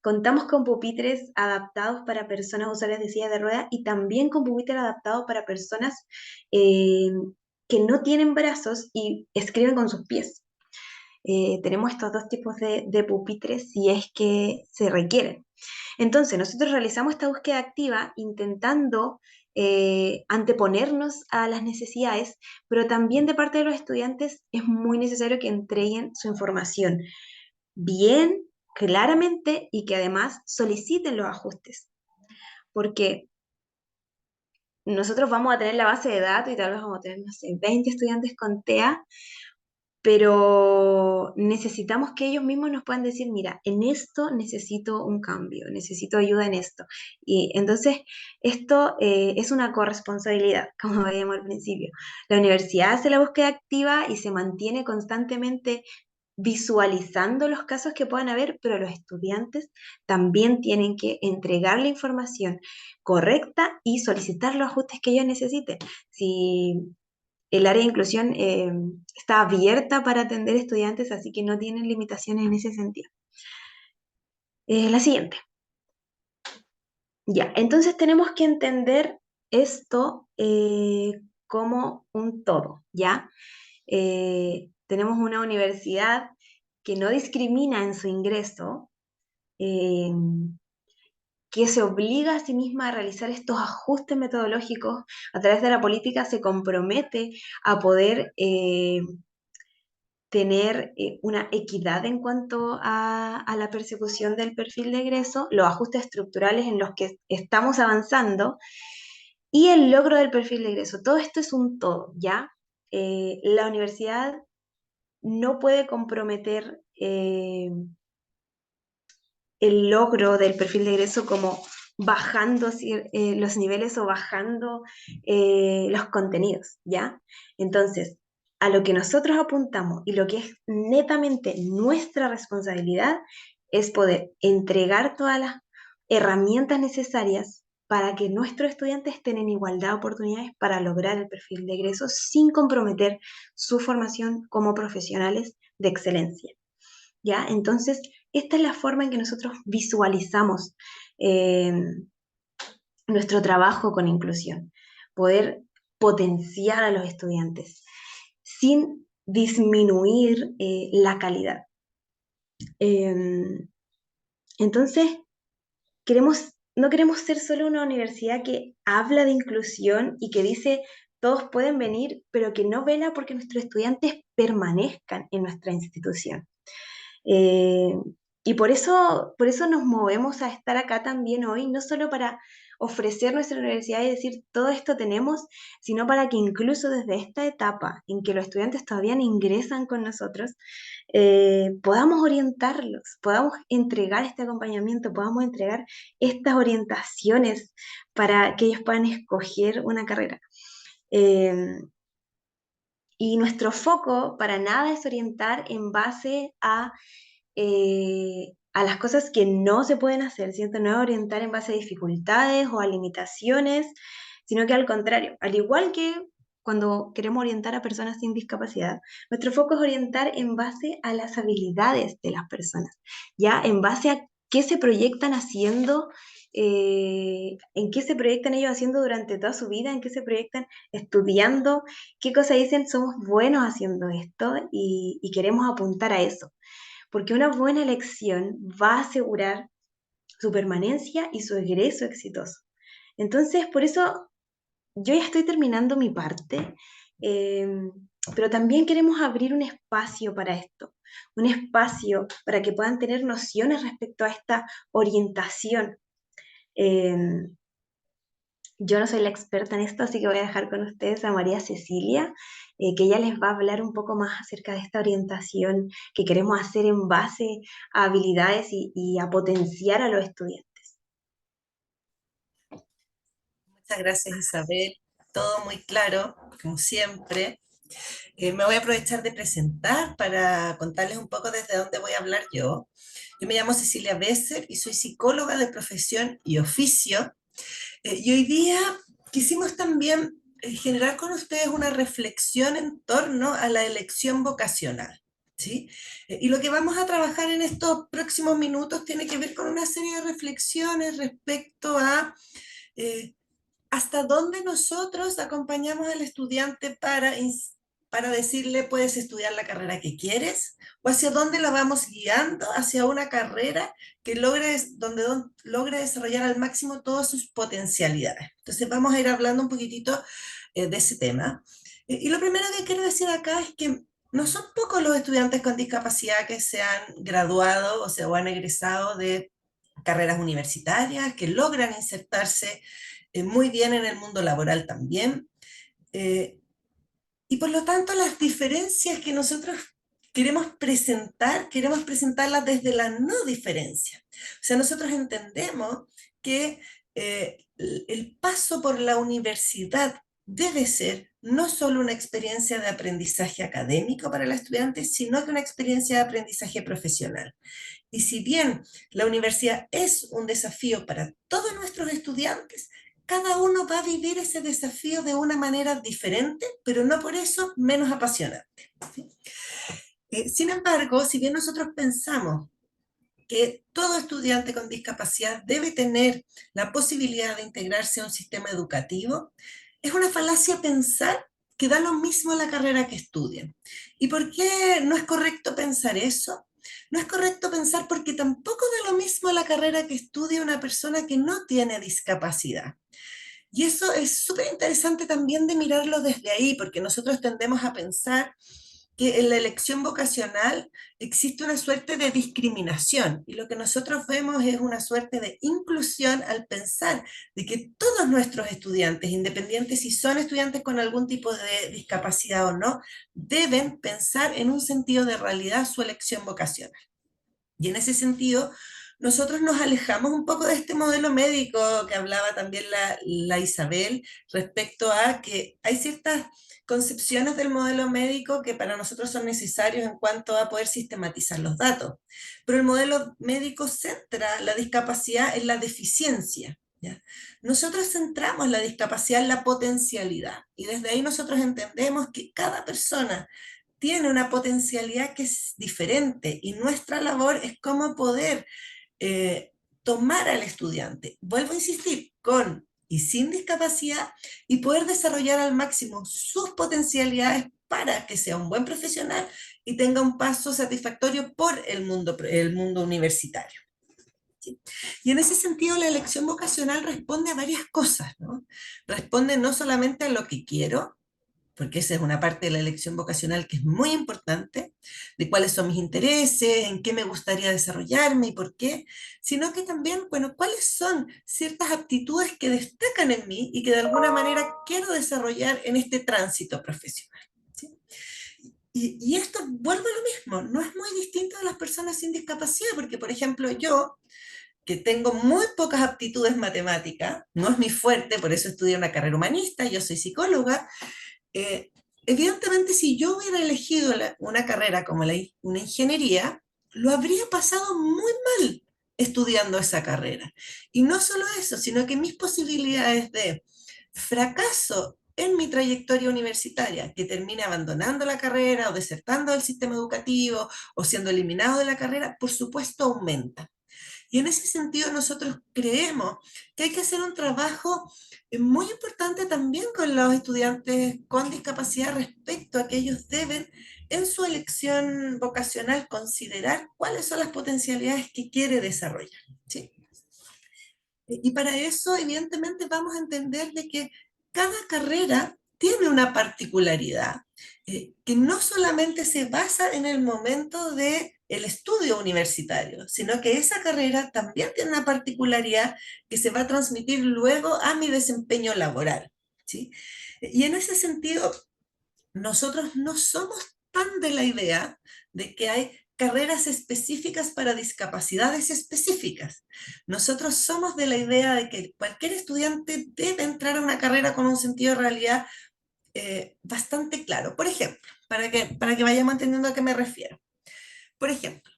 Contamos con pupitres adaptados para personas usuarias de silla de ruedas y también con pupitres adaptados para personas eh, que no tienen brazos y escriben con sus pies. Tenemos estos dos tipos de pupitres si es que se requieren. Entonces, nosotros realizamos esta búsqueda activa intentando anteponernos a las necesidades, pero también de parte de los estudiantes es muy necesario que entreguen su información bien, claramente y que además soliciten los ajustes, porque nosotros vamos a tener la base de datos y tal vez vamos a tener, no sé, 20 estudiantes con TEA, pero necesitamos que ellos mismos nos puedan decir, mira, en esto necesito un cambio, necesito ayuda en esto. Y entonces esto es una corresponsabilidad, como veíamos al principio. La universidad hace la búsqueda activa y se mantiene constantemente visualizando los casos que puedan haber, pero los estudiantes también tienen que entregar la información correcta y solicitar los ajustes que ellos necesiten. Si el área de inclusión está abierta para atender estudiantes, así que no tienen limitaciones en ese sentido. La siguiente. Ya, entonces tenemos que entender esto como un todo, ¿ya? Tenemos una universidad que no discrimina en su ingreso, eh, que se obliga a sí misma a realizar estos ajustes metodológicos a través de la política, se compromete a poder tener una equidad en cuanto a la persecución del perfil de egreso, los ajustes estructurales en los que estamos avanzando y el logro del perfil de egreso. Todo esto es un todo, ¿ya? La universidad no puede comprometer el logro del perfil de egreso como bajando los niveles o bajando los contenidos, ¿ya? Entonces, a lo que nosotros apuntamos y lo que es netamente nuestra responsabilidad es poder entregar todas las herramientas necesarias para que nuestros estudiantes estén en igualdad de oportunidades para lograr el perfil de egreso sin comprometer su formación como profesionales de excelencia. ¿Ya? Entonces, esta es la forma en que nosotros visualizamos eh, nuestro trabajo con inclusión, poder potenciar a los estudiantes sin disminuir la calidad. Entonces, no queremos ser solo una universidad que habla de inclusión y que dice todos pueden venir, pero que no vela porque nuestros estudiantes permanezcan en nuestra institución. Eh, y por eso nos movemos a estar acá también hoy, no solo para ofrecer nuestra universidad y decir todo esto tenemos, sino para que incluso desde esta etapa en que los estudiantes todavía no ingresan con nosotros, podamos orientarlos, podamos entregar este acompañamiento, podamos entregar estas orientaciones para que ellos puedan escoger una carrera. Y nuestro foco para nada es orientar en base a las cosas que no se pueden hacer, ¿cierto? No es orientar en base a dificultades o a limitaciones, sino que al contrario, al igual que cuando queremos orientar a personas sin discapacidad, nuestro foco es orientar en base a las habilidades de las personas, ya en base a qué se proyectan haciendo, en qué se proyectan ellos haciendo durante toda su vida, en qué se proyectan estudiando, qué cosas dicen, somos buenos haciendo esto y queremos apuntar a eso porque una buena elección va a asegurar su permanencia y su egreso exitoso. Entonces, por eso yo ya estoy terminando mi parte, eh, pero también queremos abrir un espacio para esto, un espacio para que puedan tener nociones respecto a esta orientación. Eh, yo no soy la experta en esto, así que voy a dejar con ustedes a María Cecilia, que ella les va a hablar un poco más acerca de esta orientación que queremos hacer en base a habilidades y a potenciar a los estudiantes. Muchas gracias, Isabel. Todo muy claro, como siempre. Me voy a aprovechar de presentar para contarles un poco desde dónde voy a hablar yo. Yo me llamo Cecilia Besser y soy psicóloga de profesión y oficio. Y hoy día quisimos también generar con ustedes una reflexión en torno a la elección vocacional. ¿Sí? Y lo que vamos a trabajar en estos próximos minutos tiene que ver con una serie de reflexiones respecto a eh, hasta dónde nosotros acompañamos al estudiante para decirle puedes estudiar la carrera que quieres, o hacia dónde la vamos guiando hacia una carrera que logre desarrollar al máximo todas sus potencialidades. Entonces vamos a ir hablando un poquitito de ese tema. Y lo primero que quiero decir acá es que no son pocos los estudiantes con discapacidad que se han graduado o han egresado de carreras universitarias, que logran insertarse muy bien en el mundo laboral también. Eh, y por lo tanto, las diferencias que nosotros queremos presentarlas desde la no diferencia. O sea, nosotros entendemos que el paso por la universidad debe ser no solo una experiencia de aprendizaje académico para el estudiante, sino que una experiencia de aprendizaje profesional. Y si bien la universidad es un desafío para todos nuestros estudiantes, cada uno va a vivir ese desafío de una manera diferente, pero no por eso menos apasionante. ¿Sí? Sin embargo, si bien nosotros pensamos que todo estudiante con discapacidad debe tener la posibilidad de integrarse a un sistema educativo, es una falacia pensar que da lo mismo la carrera que estudien. ¿Y por qué no es correcto pensar eso? No es correcto pensar porque tampoco da lo mismo la carrera que estudia una persona que no tiene discapacidad. Y eso es súper interesante también de mirarlo desde ahí, porque nosotros tendemos a pensar que en la elección vocacional existe una suerte de discriminación y lo que nosotros vemos es una suerte de inclusión al pensar de que todos nuestros estudiantes, independientes si son estudiantes con algún tipo de discapacidad o no, deben pensar en un sentido de realidad su elección vocacional. Y en ese sentido, nosotros nos alejamos un poco de este modelo médico que hablaba también la Isabel respecto a que hay ciertas concepciones del modelo médico que para nosotros son necesarios en cuanto a poder sistematizar los datos. Pero el modelo médico centra la discapacidad en la deficiencia. ¿ya? Nosotros centramos la discapacidad en la potencialidad, y desde ahí nosotros entendemos que cada persona tiene una potencialidad que es diferente, y nuestra labor es cómo poder tomar al estudiante, vuelvo a insistir, con y sin discapacidad, y poder desarrollar al máximo sus potencialidades para que sea un buen profesional y tenga un paso satisfactorio por el mundo universitario. ¿Sí? Y en ese sentido la elección vocacional responde a varias cosas, ¿no? Responde no solamente a lo que quiero, porque esa es una parte de la elección vocacional que es muy importante, de cuáles son mis intereses, en qué me gustaría desarrollarme y por qué, sino que también, bueno, cuáles son ciertas aptitudes que destacan en mí y que de alguna manera quiero desarrollar en este tránsito profesional. ¿Sí? Y esto, vuelvo a lo mismo, no es muy distinto de las personas sin discapacidad, porque por ejemplo yo, que tengo muy pocas aptitudes matemáticas, no es mi fuerte, por eso estudié una carrera humanista, yo soy psicóloga, eh, evidentemente, si yo hubiera elegido una carrera como una ingeniería, lo habría pasado muy mal estudiando esa carrera. Y no solo eso, sino que mis posibilidades de fracaso en mi trayectoria universitaria, que termine abandonando la carrera o desertando del sistema educativo o siendo eliminado de la carrera, por supuesto aumentan. Y en ese sentido nosotros creemos que hay que hacer un trabajo muy importante también con los estudiantes con discapacidad respecto a que ellos deben en su elección vocacional considerar cuáles son las potencialidades que quiere desarrollar. ¿Sí? Y para eso, evidentemente, vamos a entender de que cada carrera tiene una particularidad que no solamente se basa en el momento del estudio universitario, sino que esa carrera también tiene una particularidad que se va a transmitir luego a mi desempeño laboral. ¿Sí? Y en ese sentido, nosotros no somos tan de la idea de que hay carreras específicas para discapacidades específicas. Nosotros somos de la idea de que cualquier estudiante debe entrar a una carrera con un sentido de realidad bastante claro. Por ejemplo, para que vayamos entendiendo a qué me refiero. Por ejemplo,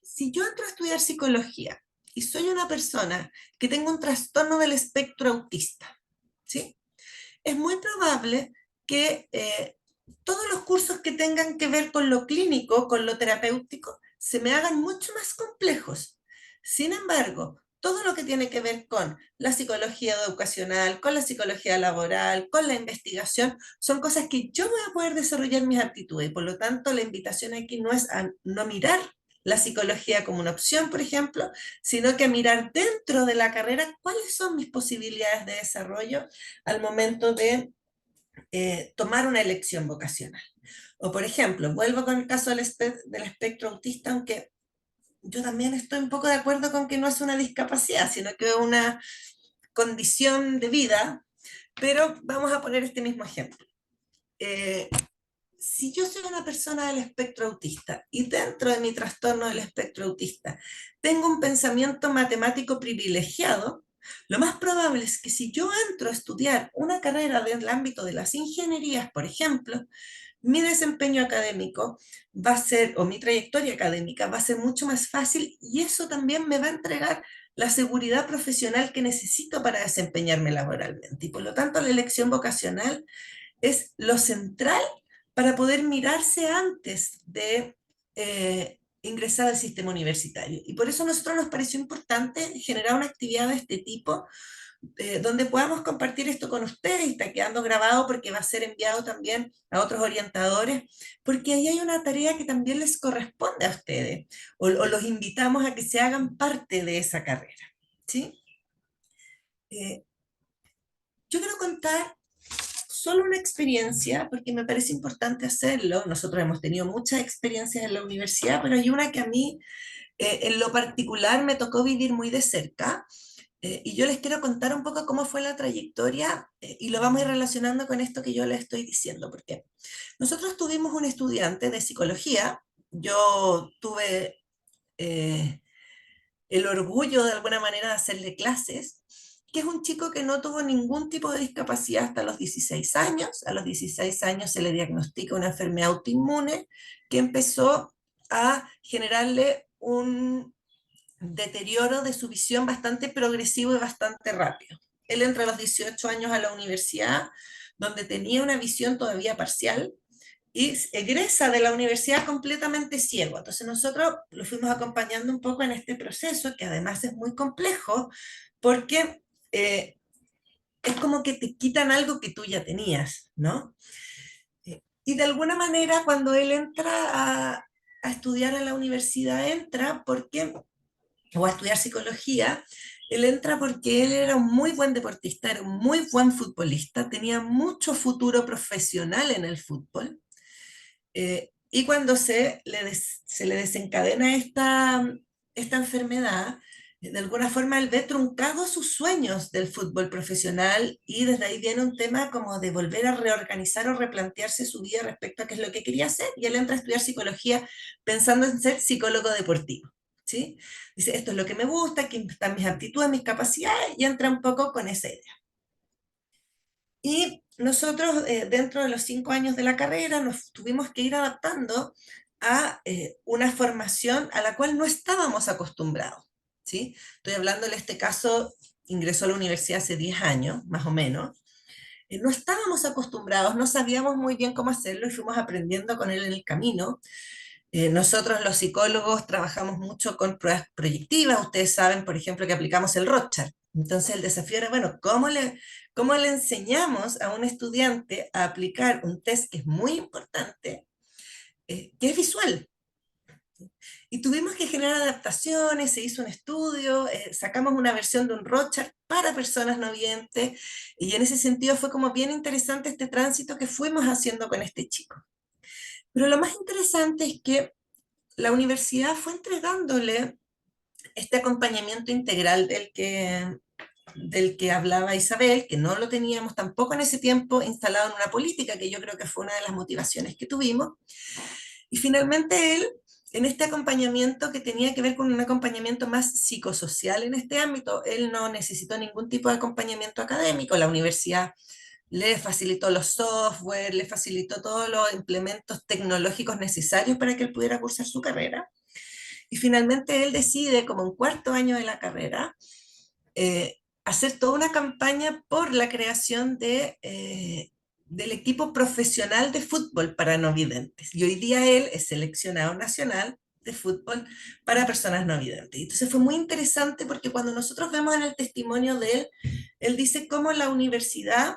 si yo entro a estudiar psicología y soy una persona que tengo un trastorno del espectro autista, ¿sí? Es muy probable que todos los cursos que tengan que ver con lo clínico, con lo terapéutico, se me hagan mucho más complejos. Sin embargo, todo lo que tiene que ver con la psicología educacional, con la psicología laboral, con la investigación, son cosas que yo voy a poder desarrollar mis aptitudes. Por lo tanto, la invitación aquí no es a no mirar la psicología como una opción, por ejemplo, sino que a mirar dentro de la carrera cuáles son mis posibilidades de desarrollo al momento de tomar una elección vocacional. O por ejemplo, vuelvo con el caso del espectro autista, aunque yo también estoy un poco de acuerdo con que no es una discapacidad, sino que es una condición de vida, pero vamos a poner este mismo ejemplo. Si yo soy una persona del espectro autista y dentro de mi trastorno del espectro autista tengo un pensamiento matemático privilegiado, lo más probable es que si yo entro a estudiar una carrera del ámbito de las ingenierías, por ejemplo, mi desempeño académico va a ser, o mi trayectoria académica va a ser mucho más fácil, y eso también me va a entregar la seguridad profesional que necesito para desempeñarme laboralmente. Y por lo tanto, la elección vocacional es lo central para poder mirarse antes de ingresar al sistema universitario. Y por eso a nosotros nos pareció importante generar una actividad de este tipo, donde podamos compartir esto con ustedes, y está quedando grabado porque va a ser enviado también a otros orientadores, porque ahí hay una tarea que también les corresponde a ustedes, o los invitamos a que se hagan parte de esa carrera. ¿Sí? Yo quiero contar solo una experiencia, porque me parece importante hacerlo. Nosotros hemos tenido muchas experiencias en la universidad, pero hay una que a mí, en lo particular, me tocó vivir muy de cerca. Y yo les quiero contar un poco cómo fue la trayectoria, y lo vamos a ir relacionando con esto que yo les estoy diciendo, porque nosotros tuvimos un estudiante de psicología. Yo tuve el orgullo de alguna manera de hacerle clases, que es un chico que no tuvo ningún tipo de discapacidad hasta los 16 años. A los 16 años se le diagnostica una enfermedad autoinmune que empezó a generarle deterioro de su visión bastante progresivo y bastante rápido. Él entra a los 18 años a la universidad, donde tenía una visión todavía parcial, y egresa de la universidad completamente ciego. Entonces nosotros lo fuimos acompañando un poco en este proceso, que además es muy complejo, porque es como que te quitan algo que tú ya tenías, ¿no? Y de alguna manera cuando él entra a estudiar a la universidad, entra porque, o a estudiar psicología, él entra porque él era un muy buen deportista, era un muy buen futbolista, tenía mucho futuro profesional en el fútbol, y cuando se le desencadena esta enfermedad, de alguna forma él ve truncados sus sueños del fútbol profesional, y desde ahí viene un tema como de volver a reorganizar o replantearse su vida respecto a qué es lo que quería hacer, y él entra a estudiar psicología pensando en ser psicólogo deportivo. ¿Sí? Dice, esto es lo que me gusta, aquí están mis aptitudes, mis capacidades, y entra un poco con esa idea. Y nosotros, dentro de los 5 años de la carrera, nos tuvimos que ir adaptando a una formación a la cual no estábamos acostumbrados, ¿sí? Estoy hablando en este caso, ingresó a la universidad hace 10 años, más o menos. No estábamos acostumbrados, no sabíamos muy bien cómo hacerlo, y fuimos aprendiendo con él en el camino. Nosotros los psicólogos trabajamos mucho con pruebas proyectivas. Ustedes saben, por ejemplo, que aplicamos el Rorschach. Entonces el desafío era, bueno, cómo le enseñamos a un estudiante a aplicar un test que es muy importante, que es visual? Y tuvimos que generar adaptaciones, se hizo un estudio, sacamos una versión de un Rorschach para personas no videntes, y en ese sentido fue como bien interesante este tránsito que fuimos haciendo con este chico. Pero lo más interesante es que la universidad fue entregándole este acompañamiento integral del que hablaba Isabel, que no lo teníamos tampoco en ese tiempo instalado en una política, que yo creo que fue una de las motivaciones que tuvimos. Y finalmente él, en este acompañamiento que tenía que ver con un acompañamiento más psicosocial en este ámbito, él no necesitó ningún tipo de acompañamiento académico. La universidad le facilitó los software, le facilitó todos los implementos tecnológicos necesarios para que él pudiera cursar su carrera. Y finalmente él decide, como en 4 año de la carrera, hacer toda una campaña por la creación del equipo profesional de fútbol para no videntes. Y hoy día él es seleccionado nacional de fútbol para personas no videntes. Entonces fue muy interesante porque cuando nosotros vemos en el testimonio de él dice cómo la universidad,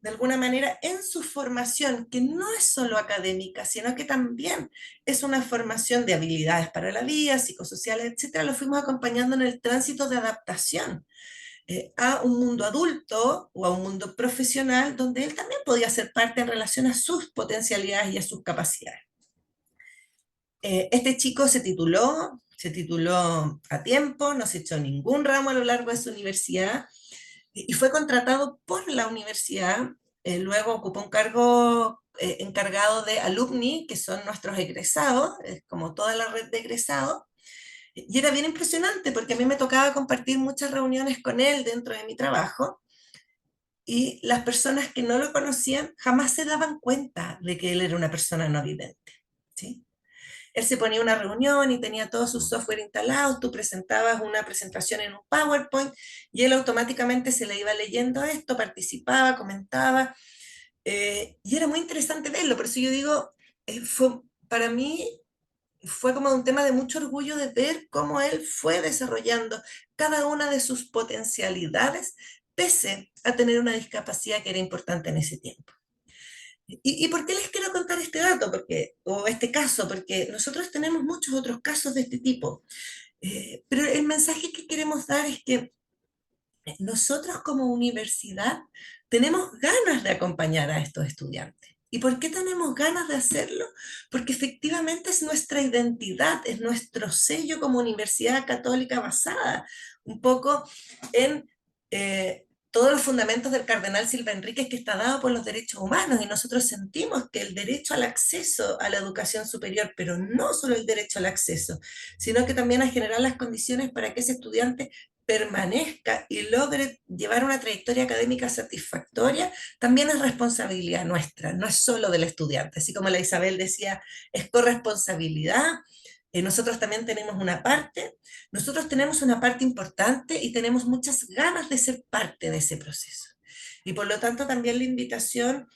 de alguna manera, en su formación, que no es solo académica, sino que también es una formación de habilidades para la vida, psicosociales, etcétera, lo fuimos acompañando en el tránsito de adaptación a un mundo adulto o a un mundo profesional, donde él también podía ser parte en relación a sus potencialidades y a sus capacidades. Este chico se tituló a tiempo, no se echó ningún ramo a lo largo de su universidad, y fue contratado por la universidad. Luego ocupó un cargo encargado de alumni, que son nuestros egresados, como toda la red de egresados. Y era bien impresionante porque a mí me tocaba compartir muchas reuniones con él dentro de mi trabajo, y las personas que no lo conocían jamás se daban cuenta de que él era una persona no vidente, ¿sí? Él se ponía una reunión y tenía todo su software instalado, tú presentabas una presentación en un PowerPoint y él automáticamente se le iba leyendo esto, participaba, comentaba, y era muy interesante verlo. Por eso yo digo, para mí fue como un tema de mucho orgullo de ver cómo él fue desarrollando cada una de sus potencialidades, pese a tener una discapacidad que era importante en ese tiempo. ¿Y por qué les quiero contar este dato? O este caso? Porque nosotros tenemos muchos otros casos de este tipo. Pero el mensaje que queremos dar es que nosotros como universidad tenemos ganas de acompañar a estos estudiantes. ¿Y por qué tenemos ganas de hacerlo? Porque efectivamente es nuestra identidad, es nuestro sello como universidad católica basada un poco en todos los fundamentos del cardenal Silva Enríquez, que está dado por los derechos humanos, y nosotros sentimos que el derecho al acceso a la educación superior, pero no solo el derecho al acceso, sino que también a generar las condiciones para que ese estudiante permanezca y logre llevar una trayectoria académica satisfactoria, también es responsabilidad nuestra, no es solo del estudiante. Así como la Isabel decía, es corresponsabilidad Nosotros también tenemos una parte, nosotros tenemos una parte importante y tenemos muchas ganas de ser parte de ese proceso. Y por lo tanto también la invitación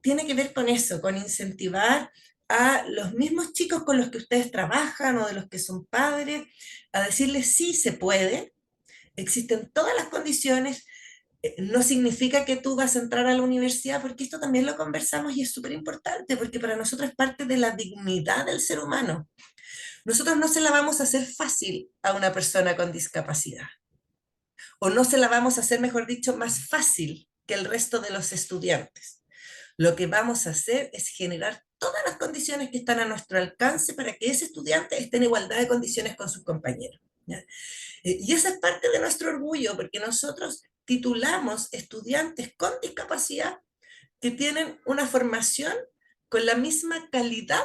tiene que ver con eso, con incentivar a los mismos chicos con los que ustedes trabajan o de los que son padres, a decirles sí se puede, existen todas las condiciones, no significa que tú vas a entrar a la universidad, porque esto también lo conversamos y es súper importante, porque para nosotros es parte de la dignidad del ser humano. Nosotros no se la vamos a hacer fácil a una persona con discapacidad, o no se la vamos a hacer, mejor dicho, más fácil que el resto de los estudiantes. Lo que vamos a hacer es generar todas las condiciones que están a nuestro alcance para que ese estudiante esté en igualdad de condiciones con sus compañeros, ¿ya? Y esa es parte de nuestro orgullo, porque nosotros titulamos estudiantes con discapacidad que tienen una formación con la misma calidad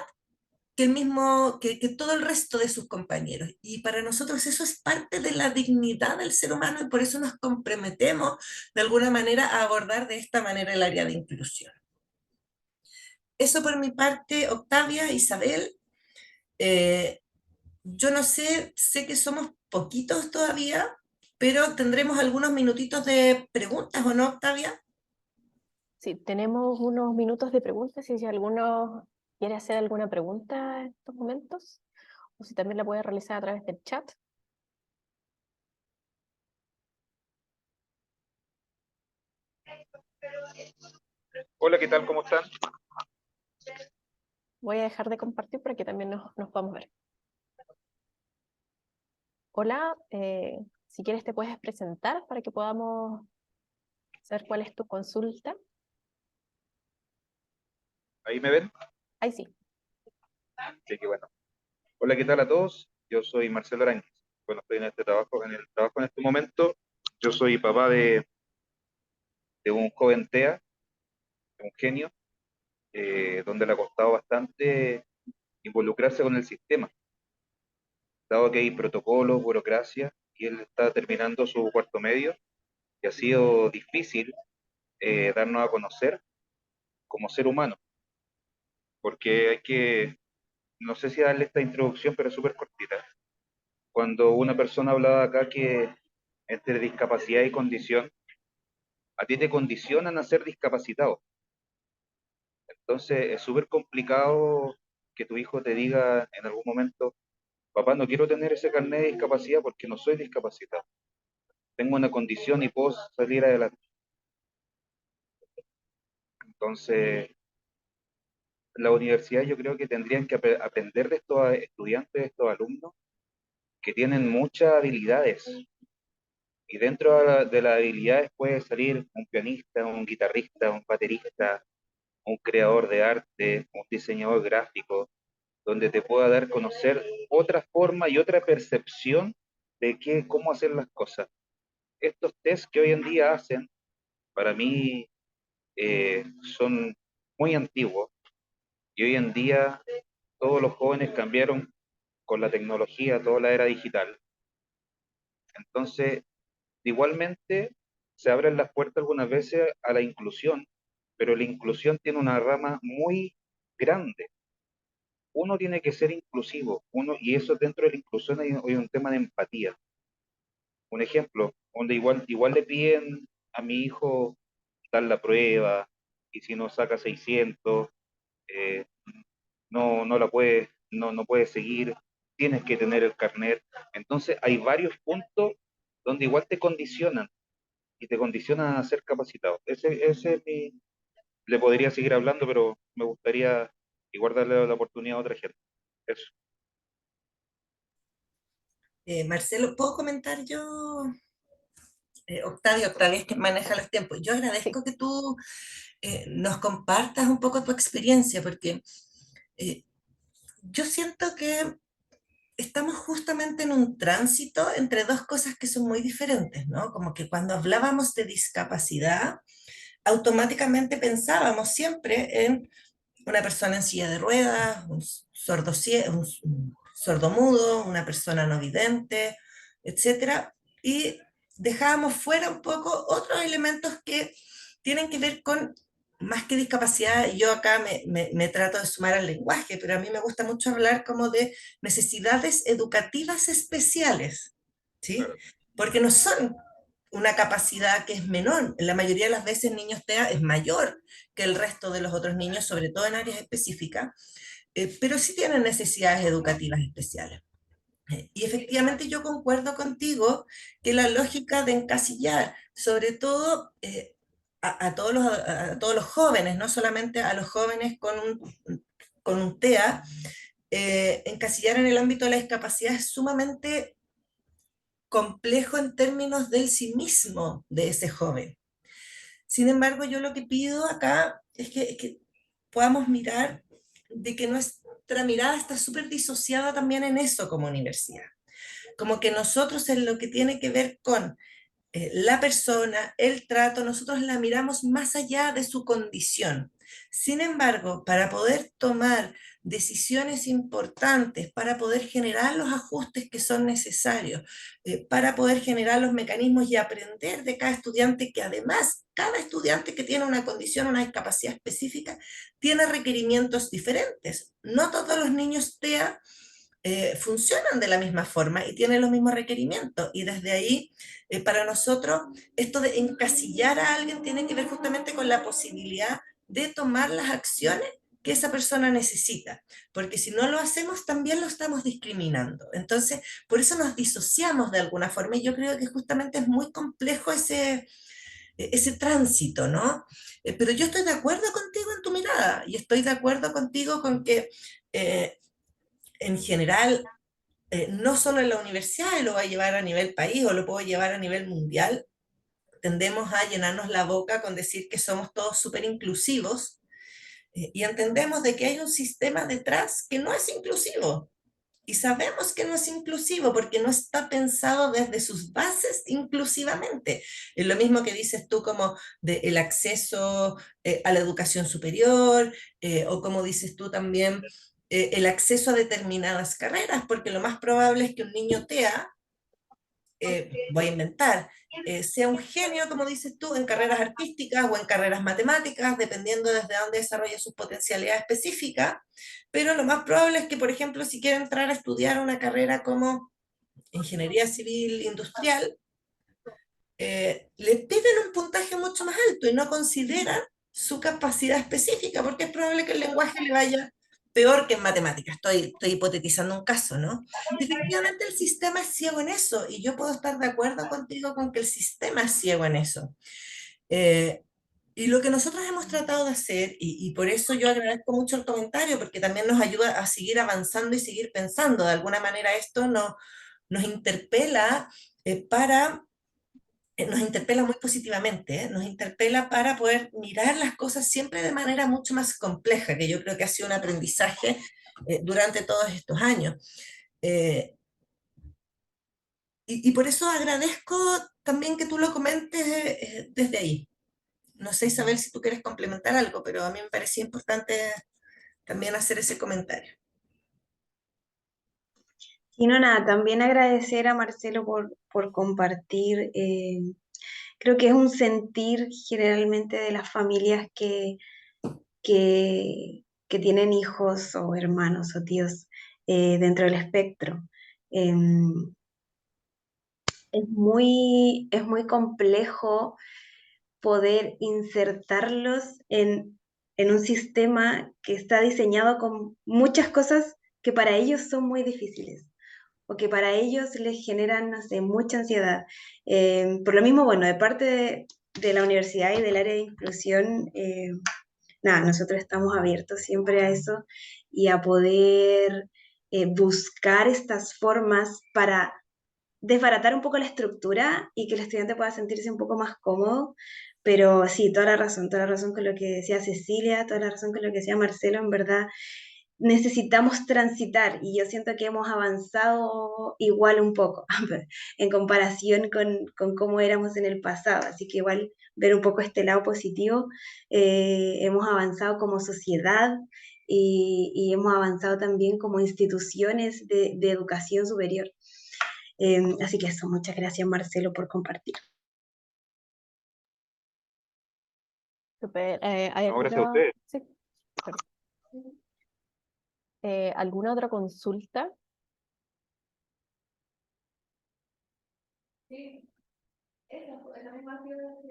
que todo el resto de sus compañeros. Y para nosotros eso es parte de la dignidad del ser humano y por eso nos comprometemos de alguna manera a abordar de esta manera el área de inclusión. Eso por mi parte, Octavia, Isabel. Eh, yo no sé, sé que somos poquitos todavía, pero tendremos algunos minutitos de preguntas, ¿o no, Octavia? Sí, tenemos unos minutos de preguntas, y si alguno quiere hacer alguna pregunta en estos momentos, o si también la puede realizar a través del chat. Hola, ¿qué tal? ¿Cómo están? Voy a dejar de compartir para que también nos podamos ver. Hola, si quieres te puedes presentar para que podamos saber cuál es tu consulta. ¿Ahí me ven? Ahí sí. Sí, qué bueno. Hola, ¿qué tal a todos? Yo soy Marcelo Arañez. Bueno, estoy en el trabajo en este momento. Yo soy papá de un joven TEA, de un genio, donde le ha costado bastante involucrarse con el sistema, dado que hay protocolos, burocracia, y él está terminando su cuarto medio, y ha sido difícil darnos a conocer como ser humano, porque no sé si darle esta introducción, pero es súper cortita. Cuando una persona hablaba acá que entre discapacidad y condición, a ti te condicionan a ser discapacitado. Entonces es súper complicado que tu hijo te diga en algún momento, papá, no quiero tener ese carnet de discapacidad porque no soy discapacitado. Tengo una condición y puedo salir adelante. Entonces, la universidad yo creo que tendrían que aprender de estos estudiantes, de estos alumnos, que tienen muchas habilidades. Y dentro de las habilidades puede salir un pianista, un guitarrista, un baterista, un creador de arte, un diseñador gráfico, donde te pueda dar a conocer otra forma y otra percepción de cómo hacer las cosas. Estos test que hoy en día hacen, para mí, son muy antiguos y hoy en día todos los jóvenes cambiaron con la tecnología, toda la era digital. Entonces, igualmente, se abren las puertas algunas veces a la inclusión, pero la inclusión tiene una rama muy grande. Uno tiene que ser inclusivo, y eso dentro de la inclusión hay un tema de empatía. Un ejemplo, donde igual le piden a mi hijo dar la prueba, y si no saca 600, eh, no puede seguir, tienes que tener el carnet. Entonces hay varios puntos donde igual te condicionan, y te condicionan a ser capacitado. Ese es le podría seguir hablando, pero me gustaría igual darle la oportunidad a otra gente. Eso. Marcelo, ¿puedo comentar yo? Octavio, otra vez que maneja los tiempos. Yo Sí. agradezco que tú nos compartas un poco tu experiencia, porque eh, yo siento que estamos justamente en un tránsito entre dos cosas que son muy diferentes, ¿no? Como que cuando hablábamos de discapacidad, automáticamente pensábamos siempre en una persona en silla de ruedas, un sordomudo, una persona no vidente, etcétera, y dejábamos fuera un poco otros elementos que tienen que ver con más que discapacidad, yo acá me trato de sumar al lenguaje, pero a mí me gusta mucho hablar como de necesidades educativas especiales, ¿sí? Claro, Porque no son una capacidad que es menor. La mayoría de las veces niños TEA es mayor que el resto de los otros niños, sobre todo en áreas específicas, pero sí tienen necesidades educativas especiales. Y efectivamente yo concuerdo contigo que la lógica de encasillar, sobre todo a todos los jóvenes, no solamente a los jóvenes con un TEA, encasillar en el ámbito de la discapacidad es sumamente complejo en términos del sí mismo de ese joven. Sin embargo, yo lo que pido acá es que podamos mirar de que nuestra mirada está súper disociada también en eso como universidad. Como que nosotros en lo que tiene que ver con la persona, el trato, nosotros la miramos más allá de su condición. Sin embargo, para poder tomar decisiones importantes, para poder generar los ajustes que son necesarios, para poder generar los mecanismos y aprender de cada estudiante, que además cada estudiante que tiene una condición, una discapacidad específica, tiene requerimientos diferentes. No todos los niños TEA funcionan de la misma forma y tienen los mismos requerimientos. Y desde ahí, para nosotros, esto de encasillar a alguien tiene que ver justamente con la posibilidad de tomar las acciones que esa persona necesita, porque si no lo hacemos también lo estamos discriminando. Entonces, por eso nos disociamos de alguna forma y yo creo que justamente es muy complejo ese tránsito, ¿no? Pero yo estoy de acuerdo contigo en tu mirada y estoy de acuerdo contigo con que eh, en general no solo en la universidad, y lo va a llevar a nivel país o lo puedo llevar a nivel mundial, tendemos a llenarnos la boca con decir que somos todos súper inclusivos y entendemos de que hay un sistema detrás que no es inclusivo. Y sabemos que no es inclusivo porque no está pensado desde sus bases inclusivamente. Es lo mismo que dices tú como el acceso a la educación superior o como dices tú también el acceso a determinadas carreras, porque lo más probable es que un niño TEA voy a inventar, sea un genio, como dices tú, en carreras artísticas o en carreras matemáticas, dependiendo desde dónde desarrolle sus potencialidades específicas, pero lo más probable es que, por ejemplo, si quiere entrar a estudiar una carrera como ingeniería civil industrial, le piden un puntaje mucho más alto y no consideran su capacidad específica, porque es probable que el lenguaje le vaya peor que en matemáticas. Estoy hipotetizando un caso, ¿no? Y efectivamente el sistema es ciego en eso, y yo puedo estar de acuerdo contigo con que el sistema es ciego en eso. Eh, y lo que nosotros hemos tratado de hacer, y por eso yo agradezco mucho el comentario, porque también nos ayuda a seguir avanzando y seguir pensando. De alguna manera esto nos interpela para nos interpela muy positivamente, nos interpela para poder mirar las cosas siempre de manera mucho más compleja, que yo creo que ha sido un aprendizaje durante todos estos años. Eh, y por eso agradezco también que tú lo comentes desde ahí. No sé, Isabel, si tú quieres complementar algo, pero a mí me parecía importante también hacer ese comentario. Y no, nada, también agradecer a Marcelo por compartir. Creo que es un sentir generalmente de las familias que tienen hijos o hermanos o tíos dentro del espectro. Em, es muy complejo poder insertarlos en un sistema que está diseñado con muchas cosas que para ellos son muy difíciles o que para ellos les generan, no sé, mucha ansiedad. Por lo mismo, bueno, de parte de la universidad y del área de inclusión, nada, nosotros estamos abiertos siempre a eso y a poder buscar estas formas para desbaratar un poco la estructura y que el estudiante pueda sentirse un poco más cómodo. Pero sí, toda la razón con lo que decía Cecilia, toda la razón con lo que decía Marcelo, en verdad necesitamos transitar y yo siento que hemos avanzado igual un poco en comparación con cómo éramos en el pasado, así que igual ver un poco este lado positivo, hemos avanzado como sociedad y hemos avanzado también como instituciones de educación superior. Así que eso, muchas gracias Marcelo por compartir. Súper. ¿Hay No, gracias a alguna, ustedes. sí, perdón. ¿Alguna otra consulta?